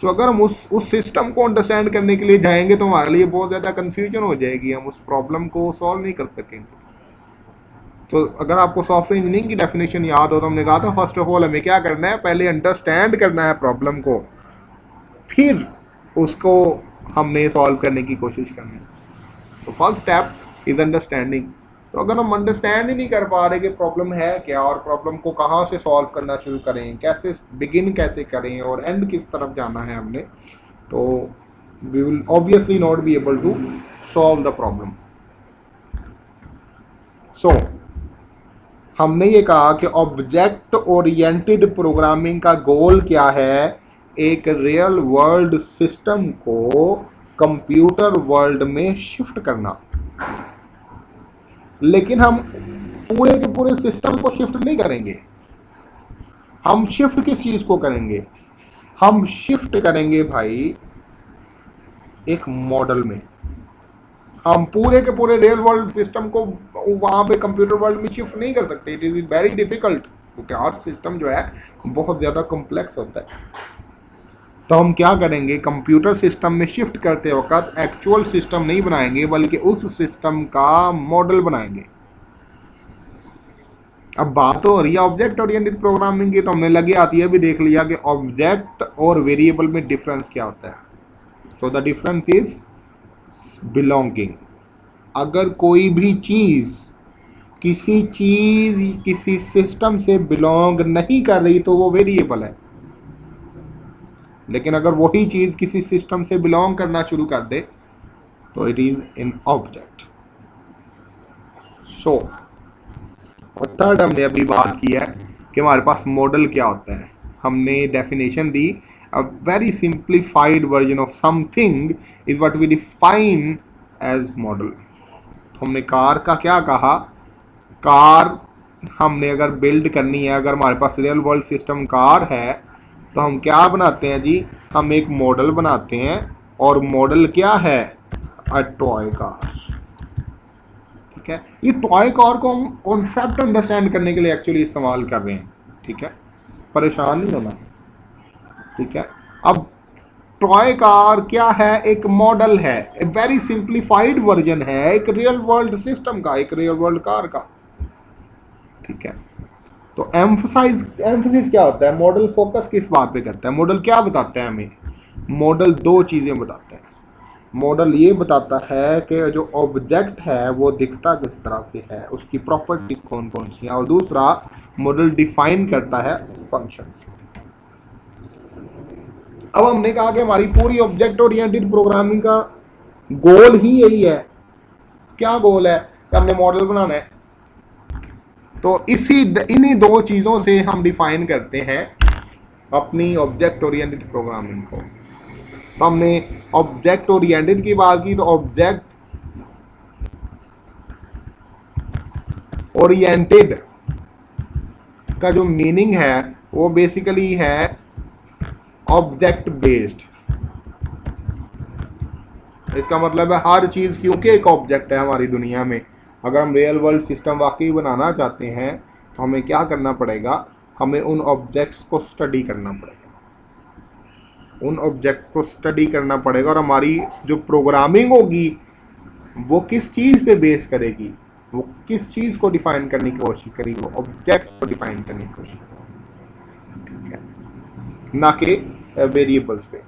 सो अगर हम उस सिस्टम को अंडरस्टैंड करने के लिए जाएंगे तो हमारे लिए बहुत ज़्यादा कन्फ्यूजन हो जाएगी, हम उस प्रॉब्लम को सॉल्व नहीं कर सकेंगे। तो अगर आपको सॉफ्टवेयर इंजीनियरिंग की डेफिनेशन याद हो तो हमने कहा था फर्स्ट ऑफ ऑल हमें क्या करना है, पहले अंडरस्टैंड करना है प्रॉब्लम को, फिर उसको हमने सॉल्व करने की कोशिश करनी है। तो फर्स्ट स्टेप इज अंडरस्टैंडिंग। तो अगर हम अंडरस्टैंड ही नहीं कर पा रहे कि प्रॉब्लम है क्या, और प्रॉब्लम को कहाँ से सॉल्व करना शुरू करें, कैसे बिगिन कैसे करें, और एंड किस तरफ जाना है हमने, तो we will obviously not be able to solve the problem. So हमने ये कहा कि ऑब्जेक्ट ओरिएंटेड प्रोग्रामिंग का गोल क्या है? एक रियल वर्ल्ड सिस्टम को कंप्यूटर वर्ल्ड में शिफ्ट करना। लेकिन हम पूरे के पूरे सिस्टम को शिफ्ट नहीं करेंगे। हम शिफ्ट किस चीज को करेंगे? हम शिफ्ट करेंगे भाई एक मॉडल में। हम पूरे के पूरे रियल वर्ल्ड सिस्टम को वहां पे कंप्यूटर वर्ल्ड में शिफ्ट नहीं कर सकते, इट इज वेरी डिफिकल्ट, क्योंकि हर सिस्टम जो है बहुत ज्यादा कॉम्प्लेक्स होता है। तो हम क्या करेंगे, कंप्यूटर सिस्टम में शिफ्ट करते वक्त एक्चुअल सिस्टम नहीं बनाएंगे, बल्कि उस सिस्टम का मॉडल बनाएंगे। अब बात तो हो रही है ऑब्जेक्ट ओरिएंटेड प्रोग्रामिंग की, तो हमने लगे आती है भी देख लिया कि ऑब्जेक्ट और वेरिएबल में डिफरेंस क्या होता है। So the difference is belonging. अगर कोई भी चीज किसी सिस्टम से बिलोंग नहीं कर रही तो वो वेरिएबल है, लेकिन अगर वही चीज किसी सिस्टम से बिलोंग करना शुरू कर दे तो इट इज एन ऑब्जेक्ट। सो और थर्ड हमने अभी बात की है कि हमारे पास मॉडल क्या होता है। हमने डेफिनेशन दी, a very simplified version of something is what we define as model. हमने कार का क्या कहा, कार हमने अगर बिल्ड करनी है, अगर हमारे पास रियल वर्ल्ड सिस्टम कार है तो हम क्या बनाते हैं जी, हम एक मॉडल बनाते हैं, और मॉडल क्या है, अ टॉय कार, ठीक है। ये टॉय कार को हम कॉन्सेप्ट अंडरस्टैंड करने के लिए एक्चुअली इस्तेमाल कर रहे हैं, ठीक है, परेशान नहीं होना, ठीक है। अब टॉय कार क्या है, एक मॉडल है, एक वेरी सिंप्लीफाइड वर्जन है एक रियल वर्ल्ड सिस्टम का, एक रियल वर्ल्ड कार का, ठीक है। तो एम्फसिस क्या होता है, मॉडल फोकस किस बात पे करता है, मॉडल क्या बताता है हमें, मॉडल दो चीजें बताता है। मॉडल ये बताता है कि जो ऑब्जेक्ट है वो दिखता किस तरह से है, उसकी प्रॉपर्टीज कौन कौन सी है, और दूसरा मॉडल डिफाइन करता है फंक्शंस। अब हमने कहा कि हमारी पूरी ऑब्जेक्ट ओरिएंटेड प्रोग्रामिंग का गोल ही यही है। क्या गोल है? कि हमने मॉडल बनाना है। तो इन्हीं दो चीजों से हम डिफाइन करते हैं अपनी ऑब्जेक्ट ओरिएंटेड प्रोग्रामिंग को। तो हमने ऑब्जेक्ट ओरिएंटेड की बात की, तो ऑब्जेक्ट ओरिएंटेड इसका जो मीनिंग है वो बेसिकली है ऑब्जेक्ट बेस्ड। इसका मतलब है हर चीज़ क्योंकि एक ऑब्जेक्ट है हमारी दुनिया में, अगर हम रियल वर्ल्ड सिस्टम वाकई बनाना चाहते हैं तो हमें क्या करना पड़ेगा, हमें उन ऑब्जेक्ट्स को स्टडी करना पड़ेगा, उन ऑब्जेक्ट को स्टडी करना पड़ेगा। और हमारी जो प्रोग्रामिंग होगी वो किस चीज़ पे बेस करेगी, वो किस चीज़ को डिफाइन करने की कोशिश करेगी, वो ऑब्जेक्ट्स को डिफाइन करने की कोशिश करेगी, ठीक है, ना कि वेरिएबल्स पे।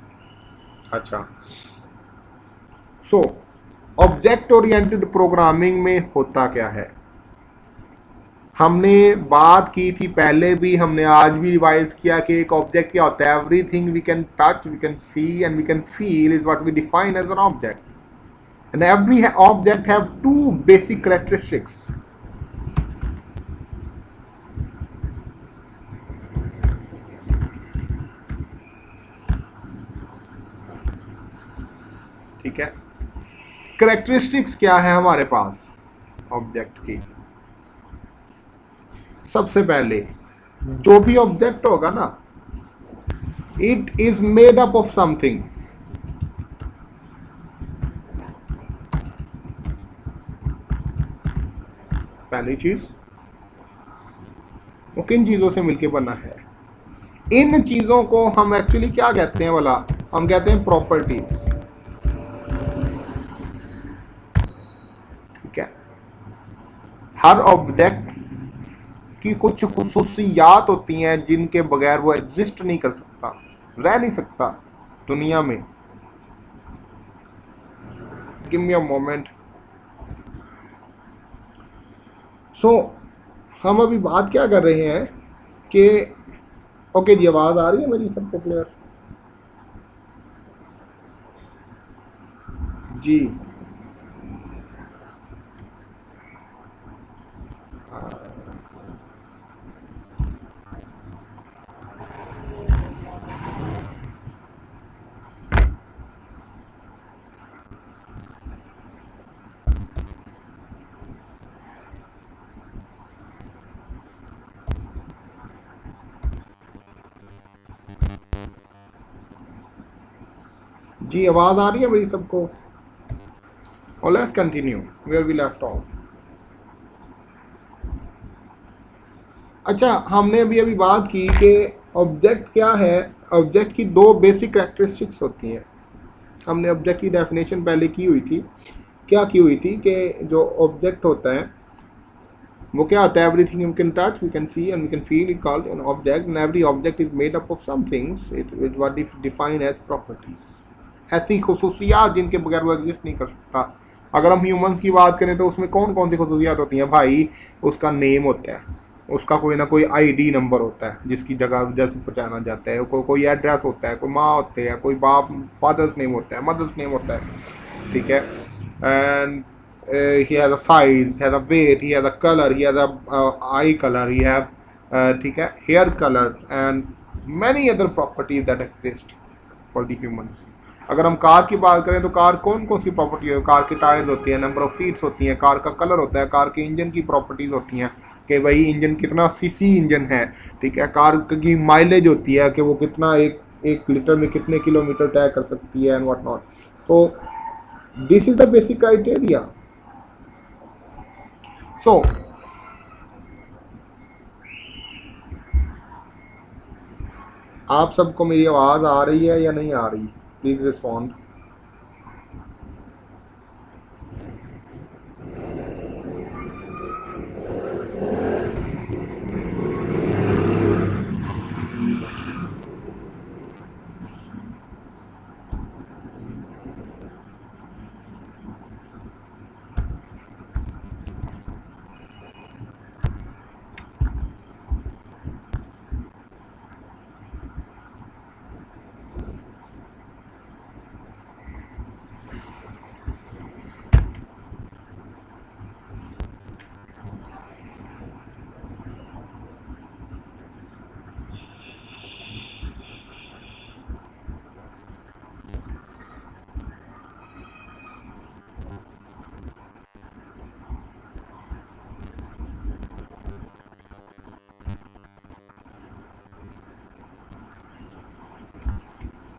अच्छा, सो ऑब्जेक्ट ओरिएंटेड प्रोग्रामिंग में होता क्या है, हमने बात की थी पहले भी, हमने आज भी रिवाइज किया कि एक ऑब्जेक्ट क्या होता है। Everything we can touch, we can see and we can feel is what we define as an object, and every object have two basic characteristics. ठीक है, कैरेक्टरिस्टिक्स क्या है हमारे पास ऑब्जेक्ट की। सबसे पहले जो भी ऑब्जेक्ट होगा ना, it is made up of something. पहली चीज, वो किन चीजों से मिलकर बना है, इन चीजों को हम एक्चुअली क्या कहते हैं बोला, हम कहते हैं प्रॉपर्टीज। ठीक है, हर ऑब्जेक्ट की कुछ खुसूसियात होती हैं जिनके बगैर वो एग्जिस्ट नहीं कर सकता, रह नहीं सकता दुनिया में। Give me a moment. सो हम अभी बात क्या कर रहे हैं कि ओके जी, आवाज आ रही है मेरी सबको क्लियर जी? जी आवाज आ रही है मेरी सबको? और let's continue where we left off. अच्छा, हमने अभी अभी बात की कि ऑब्जेक्ट क्या है। ऑब्जेक्ट की दो बेसिक कैरेक्टरिस्टिक्स होती हैं। हमने ऑब्जेक्ट की डेफिनेशन पहले की हुई थी, क्या की हुई थी कि जो ऑब्जेक्ट होता है वो क्या होता है, everything you can touch, we can see and we can feel is called an object, and every object is made up of some things, it is what defined as properties. ऐसी खुसूसियात जिनके बगैर वो एग्जिस्ट नहीं कर सकता। अगर हम ह्यूमंस की बात करें तो उसमें कौन कौन सी खुसूसियात होती हैं भाई, उसका नेम होता है, उसका कोई ना कोई आईडी नंबर होता है जिसकी जगह जैसे पहचाना जाता है, कोई एड्रेस होता है, कोई माँ होते हैं, कोई बाप, फादर्स नेम होता है, मदर्स नेम होता है, ठीक है, and he has a size, has a weight, he has a color, he has a eye color, he have ठीक है, hair color and many other properties that exist for the humans. अगर हम car की बात करें तो car कौन कौन सी प्रॉपर्टी है, कार के टायर्स होती है, नंबर ऑफ सीट्स होती हैं, कार का कलर होता है, कार के इंजन की प्रॉपर्टीज होती हैं कि भाई इंजन कितना सीसी इंजन है, ठीक है, कार की माइलेज होती है कि वो कितना एक लीटर में कितने किलोमीटर तय कर सकती है एंड व्हाट नॉट। तो this is the basic criteria. So आप सबको मेरी आवाज आ रही है या नहीं आ रही? Please respond.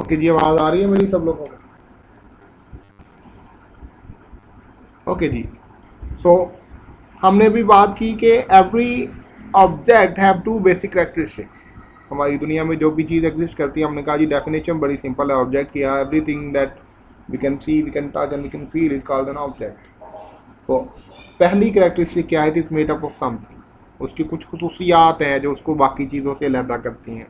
ओके जी, आवाज़ आ रही है मेरी सब लोगों को? ओके जी। सो हमने भी बात की कि every object have two basic characteristics. हमारी दुनिया में जो भी चीज़ एग्जिस्ट करती है, हमने कहा जी डेफिनेशन बड़ी सिंपल है ऑब्जेक्ट की। Everything that we can see, we can touch and we can feel is called an object. तो पहली कैरेक्टरिस्टिक क्या है? It is made up of something. उसकी कुछ खसूसियात हैं जो उसको बाकी चीज़ों से अलहदा करती हैं।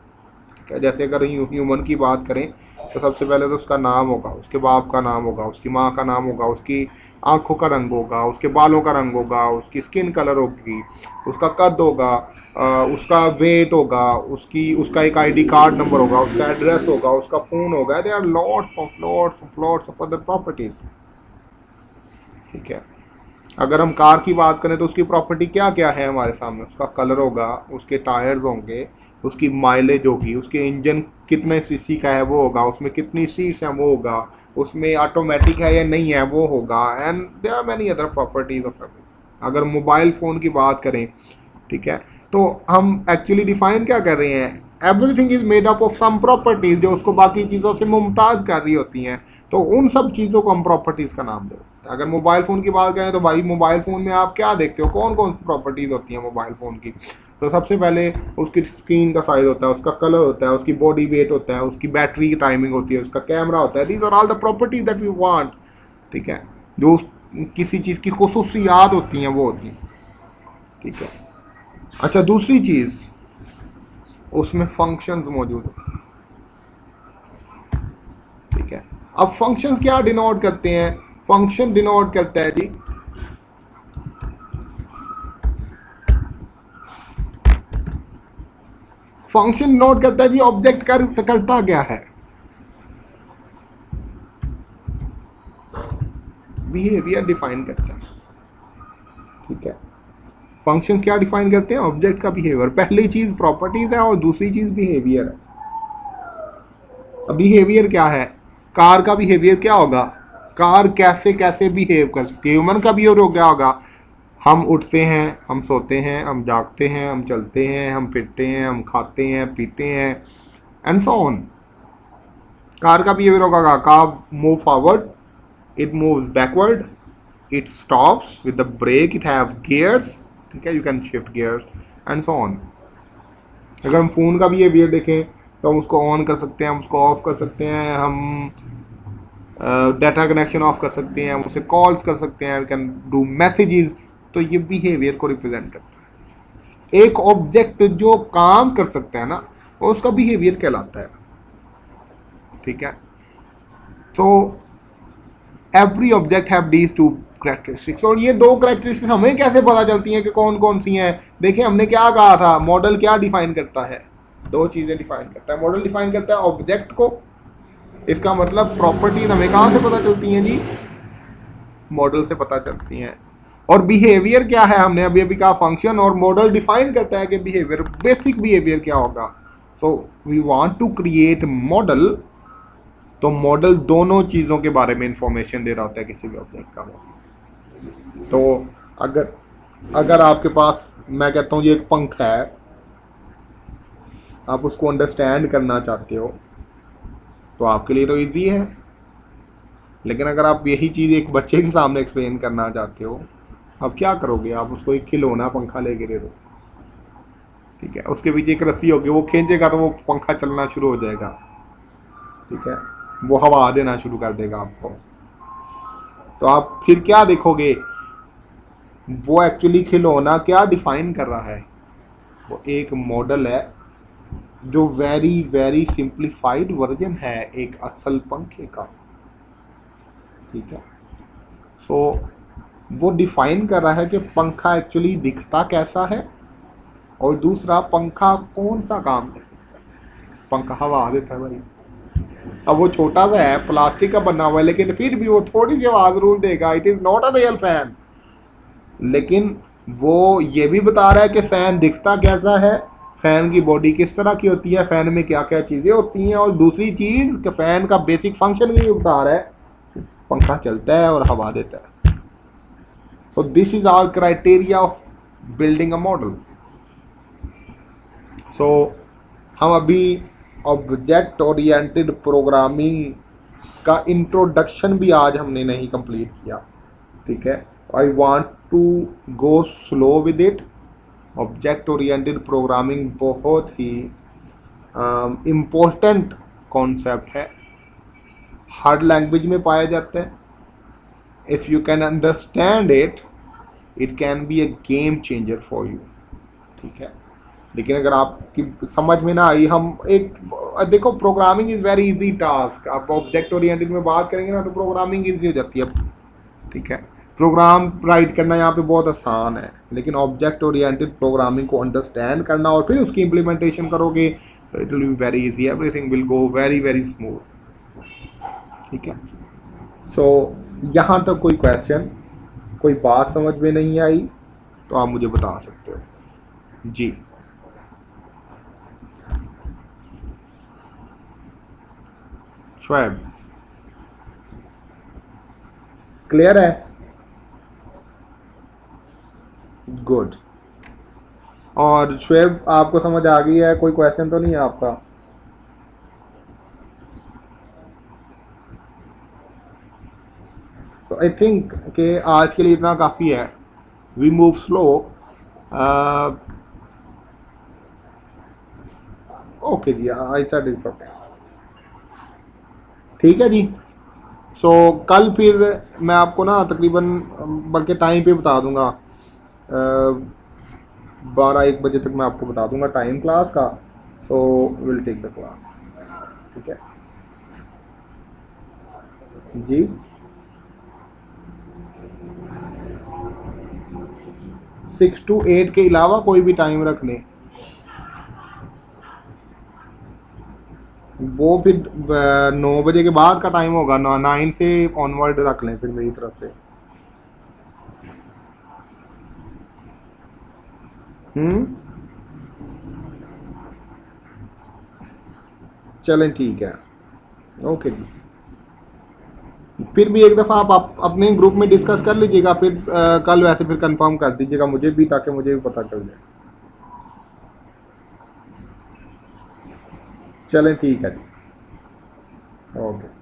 जैसे अगर ह्यूमन की बात करें तो सबसे पहले तो उसका नाम होगा, उसके बाप का नाम होगा, उसकी माँ का नाम होगा, उसकी आंखों का रंग होगा, उसके बालों का रंग होगा, उसकी स्किन कलर होगी, उसका कद होगा, उसका वेट होगा, उसका एक आईडी कार्ड नंबर होगा, उसका एड्रेस होगा, उसका फ़ोन होगा। They are lots of other properties. ठीक है। अगर हम कार की बात करें तो उसकी प्रॉपर्टी क्या क्या है हमारे सामने? उसका कलर होगा, उसके टायर्स होंगे, उसकी माइलेज होगी, उसके इंजन कितने सीसी का है वो होगा, उसमें कितनी सीट्स हैं वो होगा, उसमें ऑटोमेटिक है या नहीं है वो होगा, and there are many other properties of every. अगर मोबाइल फ़ोन की बात करें, ठीक है, तो हम एक्चुअली डिफाइन क्या कर रहे हैं? Everything is made up of some properties जो उसको बाकी चीज़ों से मुमताज़ कर रही होती हैं। तो उन सब चीज़ों को हम प्रॉपर्टीज़ का नाम देते हैं। अगर मोबाइल फ़ोन की बात करें तो भाई मोबाइल फ़ोन में आप क्या देखते हो? कौन कौन सी प्रॉपर्टीज़ होती हैं मोबाइल फ़ोन की? तो सबसे पहले उसकी स्क्रीन का साइज़ होता है, उसका कलर होता है, उसकी बॉडी वेट होता है, उसकी बैटरी की टाइमिंग होती है, उसका कैमरा होता है। These are all the properties that we want. ठीक है, जो किसी चीज़ की खसूसियात होती हैं वो होती हैं। ठीक है। अच्छा, दूसरी चीज़, उसमें फंक्शंस मौजूद हैं। ठीक है। अब फंक्शंस क्या डिनोट करते हैं? फंक्शन डिनोट करता है जी, फंक्शन डिनोट करता है जी ऑब्जेक्ट करता क्या है? बिहेवियर डिफाइन करता है। ठीक है। फंक्शंस क्या डिफाइन करते हैं? ऑब्जेक्ट का बिहेवियर। पहली चीज प्रॉपर्टीज है और दूसरी चीज बिहेवियर है। अब बिहेवियर क्या है? कार का बिहेवियर क्या होगा? कार कैसे कैसे बिहेव कर सकती है? ह्यूमन का बिहेवियर क्या होगा? हम उठते हैं, हम सोते हैं, हम जागते हैं, हम चलते हैं, हम फिरते हैं, हम खाते हैं, पीते हैं, एंड सो ऑन। कार का बिहेवियर होगा, car move forward, it moves backward, it stops with the brake, it have gears, ठीक है, you can shift gears and so on। अगर हम फ़ोन का बिहेवियर देखें तो हम उसको ऑन कर सकते हैं, हम उसको ऑफ कर सकते हैं, हम डाटा कनेक्शन ऑफ कर सकते हैं, हम उसे कॉल्स कर सकते हैं, वी कैन डू मैसेजेस। तो ये बिहेवियर को रिप्रेजेंट करता है। एक ऑब्जेक्ट जो काम कर सकता है ना, वो उसका बिहेवियर कहलाता है। ठीक है। तो every object have these two characteristics. और ये दो कैरेक्टरिस्टिक्स हमें कैसे पता चलती हैं कि कौन कौन सी हैं? देखिए, हमने क्या कहा था, मॉडल क्या डिफाइन करता है? दो चीज़ें डिफाइन करता है। मॉडल डिफाइन करता है ऑब्जेक्ट को, इसका मतलब प्रॉपर्टीज हमें कहाँ से पता चलती हैं जी? मॉडल से पता चलती हैं। और बिहेवियर क्या है? हमने अभी अभी कहा फंक्शन, और मॉडल डिफाइन करता है कि बिहेवियर, बेसिक बिहेवियर क्या होगा। So we want to create model. तो मॉडल दोनों चीज़ों के बारे में इंफॉर्मेशन दे रहा होता है किसी भी ऑब्जेक्ट का। तो अगर अगर आपके पास, मैं कहता हूँ ये एक पंखा है, आप उसको अंडरस्टैंड करना चाहते हो तो आपके लिए तो इजी है। लेकिन अगर आप यही चीज़ एक बच्चे के सामने एक्सप्लेन करना चाहते हो, आप क्या करोगे? आप उसको एक खिलौना पंखा लेके दे दो। ठीक है, उसके पीछे एक रस्सी होगी, वो खींचेगा तो वो पंखा चलना शुरू हो जाएगा। ठीक है, वो हवा देना शुरू कर देगा आपको। तो आप फिर क्या देखोगे? वो एक्चुअली खिलौना क्या डिफाइन कर रहा है? वो एक मॉडल है जो वेरी वेरी सिंप्लीफाइड वर्जन है एक असल पंखे का। ठीक है। सो वो डिफाइन कर रहा है कि पंखा एक्चुअली दिखता कैसा है, और दूसरा पंखा कौन सा काम करता है। पंखा हवा देता है भाई। अब वो छोटा सा है, प्लास्टिक का बना हुआ है, लेकिन फिर भी वो थोड़ी सी आवाज जरूर देगा। It is not a real fan. लेकिन वो ये भी बता रहा है कि फैन दिखता कैसा है, फैन की बॉडी किस तरह की होती है, फैन में क्या क्या चीज़ें होती हैं, और दूसरी चीज़ कि फैन का बेसिक फंक्शन भी बता रहा है, पंखा चलता है और हवा देता है। So this is our criteria of building a model. So हम अभी ऑब्जेक्ट ओरिएंटेड प्रोग्रामिंग का इंट्रोडक्शन भी आज हमने नहीं कंप्लीट किया, ठीक है। I want to go slow with it. Object oriented programming बहुत ही इम्पोर्टेंट कॉन्सेप्ट है, हर लैंग्वेज में पाया जाता है। If you can understand it, it can be a game changer for you, ठीक है। लेकिन अगर आपकी समझ में ना आई, हम एक देखो, programming is very easy task. आप ऑब्जेक्ट ओरिएंटेड में बात करेंगे ना तो प्रोग्रामिंग इजी हो जाती है, ठीक है। प्रोग्राम राइट करना यहाँ पे बहुत आसान है, लेकिन ऑब्जेक्ट ओरिएंटेड प्रोग्रामिंग को अंडरस्टैंड करना और फिर उसकी इम्प्लीमेंटेशन करोगे तो it will be very easy, everything will go very very smooth, ठीक है। सो यहाँ तक कोई क्वेश्चन, कोई बात समझ में नहीं आई तो आप मुझे बता सकते हो जी। शोएब क्लियर है? गुड। और शोएब आपको समझ आ गई है? कोई क्वेश्चन तो नहीं है आपका? तो आई थिंक कि आज के लिए इतना काफ़ी है। We move slow. ओके जी, आई सेड इट्स ओके, ठीक है जी। सो कल फिर मैं आपको ना तकरीबन, बल्कि टाइम पे बता दूंगा, 12-1 बजे तक मैं आपको बता दूंगा टाइम क्लास का। So will take the class, ठीक है जी। 6 to 8 के अलावा कोई भी टाइम रख लें, वो फिर 9 बजे के बाद का टाइम होगा, 9 से ऑनवर्ड रख लें फिर मेरी तरफ से। चलें ठीक है, ओके जी। फिर भी एक दफ़ा आप अपने ग्रुप में डिस्कस कर लीजिएगा, फिर कल वैसे फिर कंफर्म कर दीजिएगा मुझे भी, ताकि मुझे भी पता चल जाए। चलें ठीक है जी, ओके।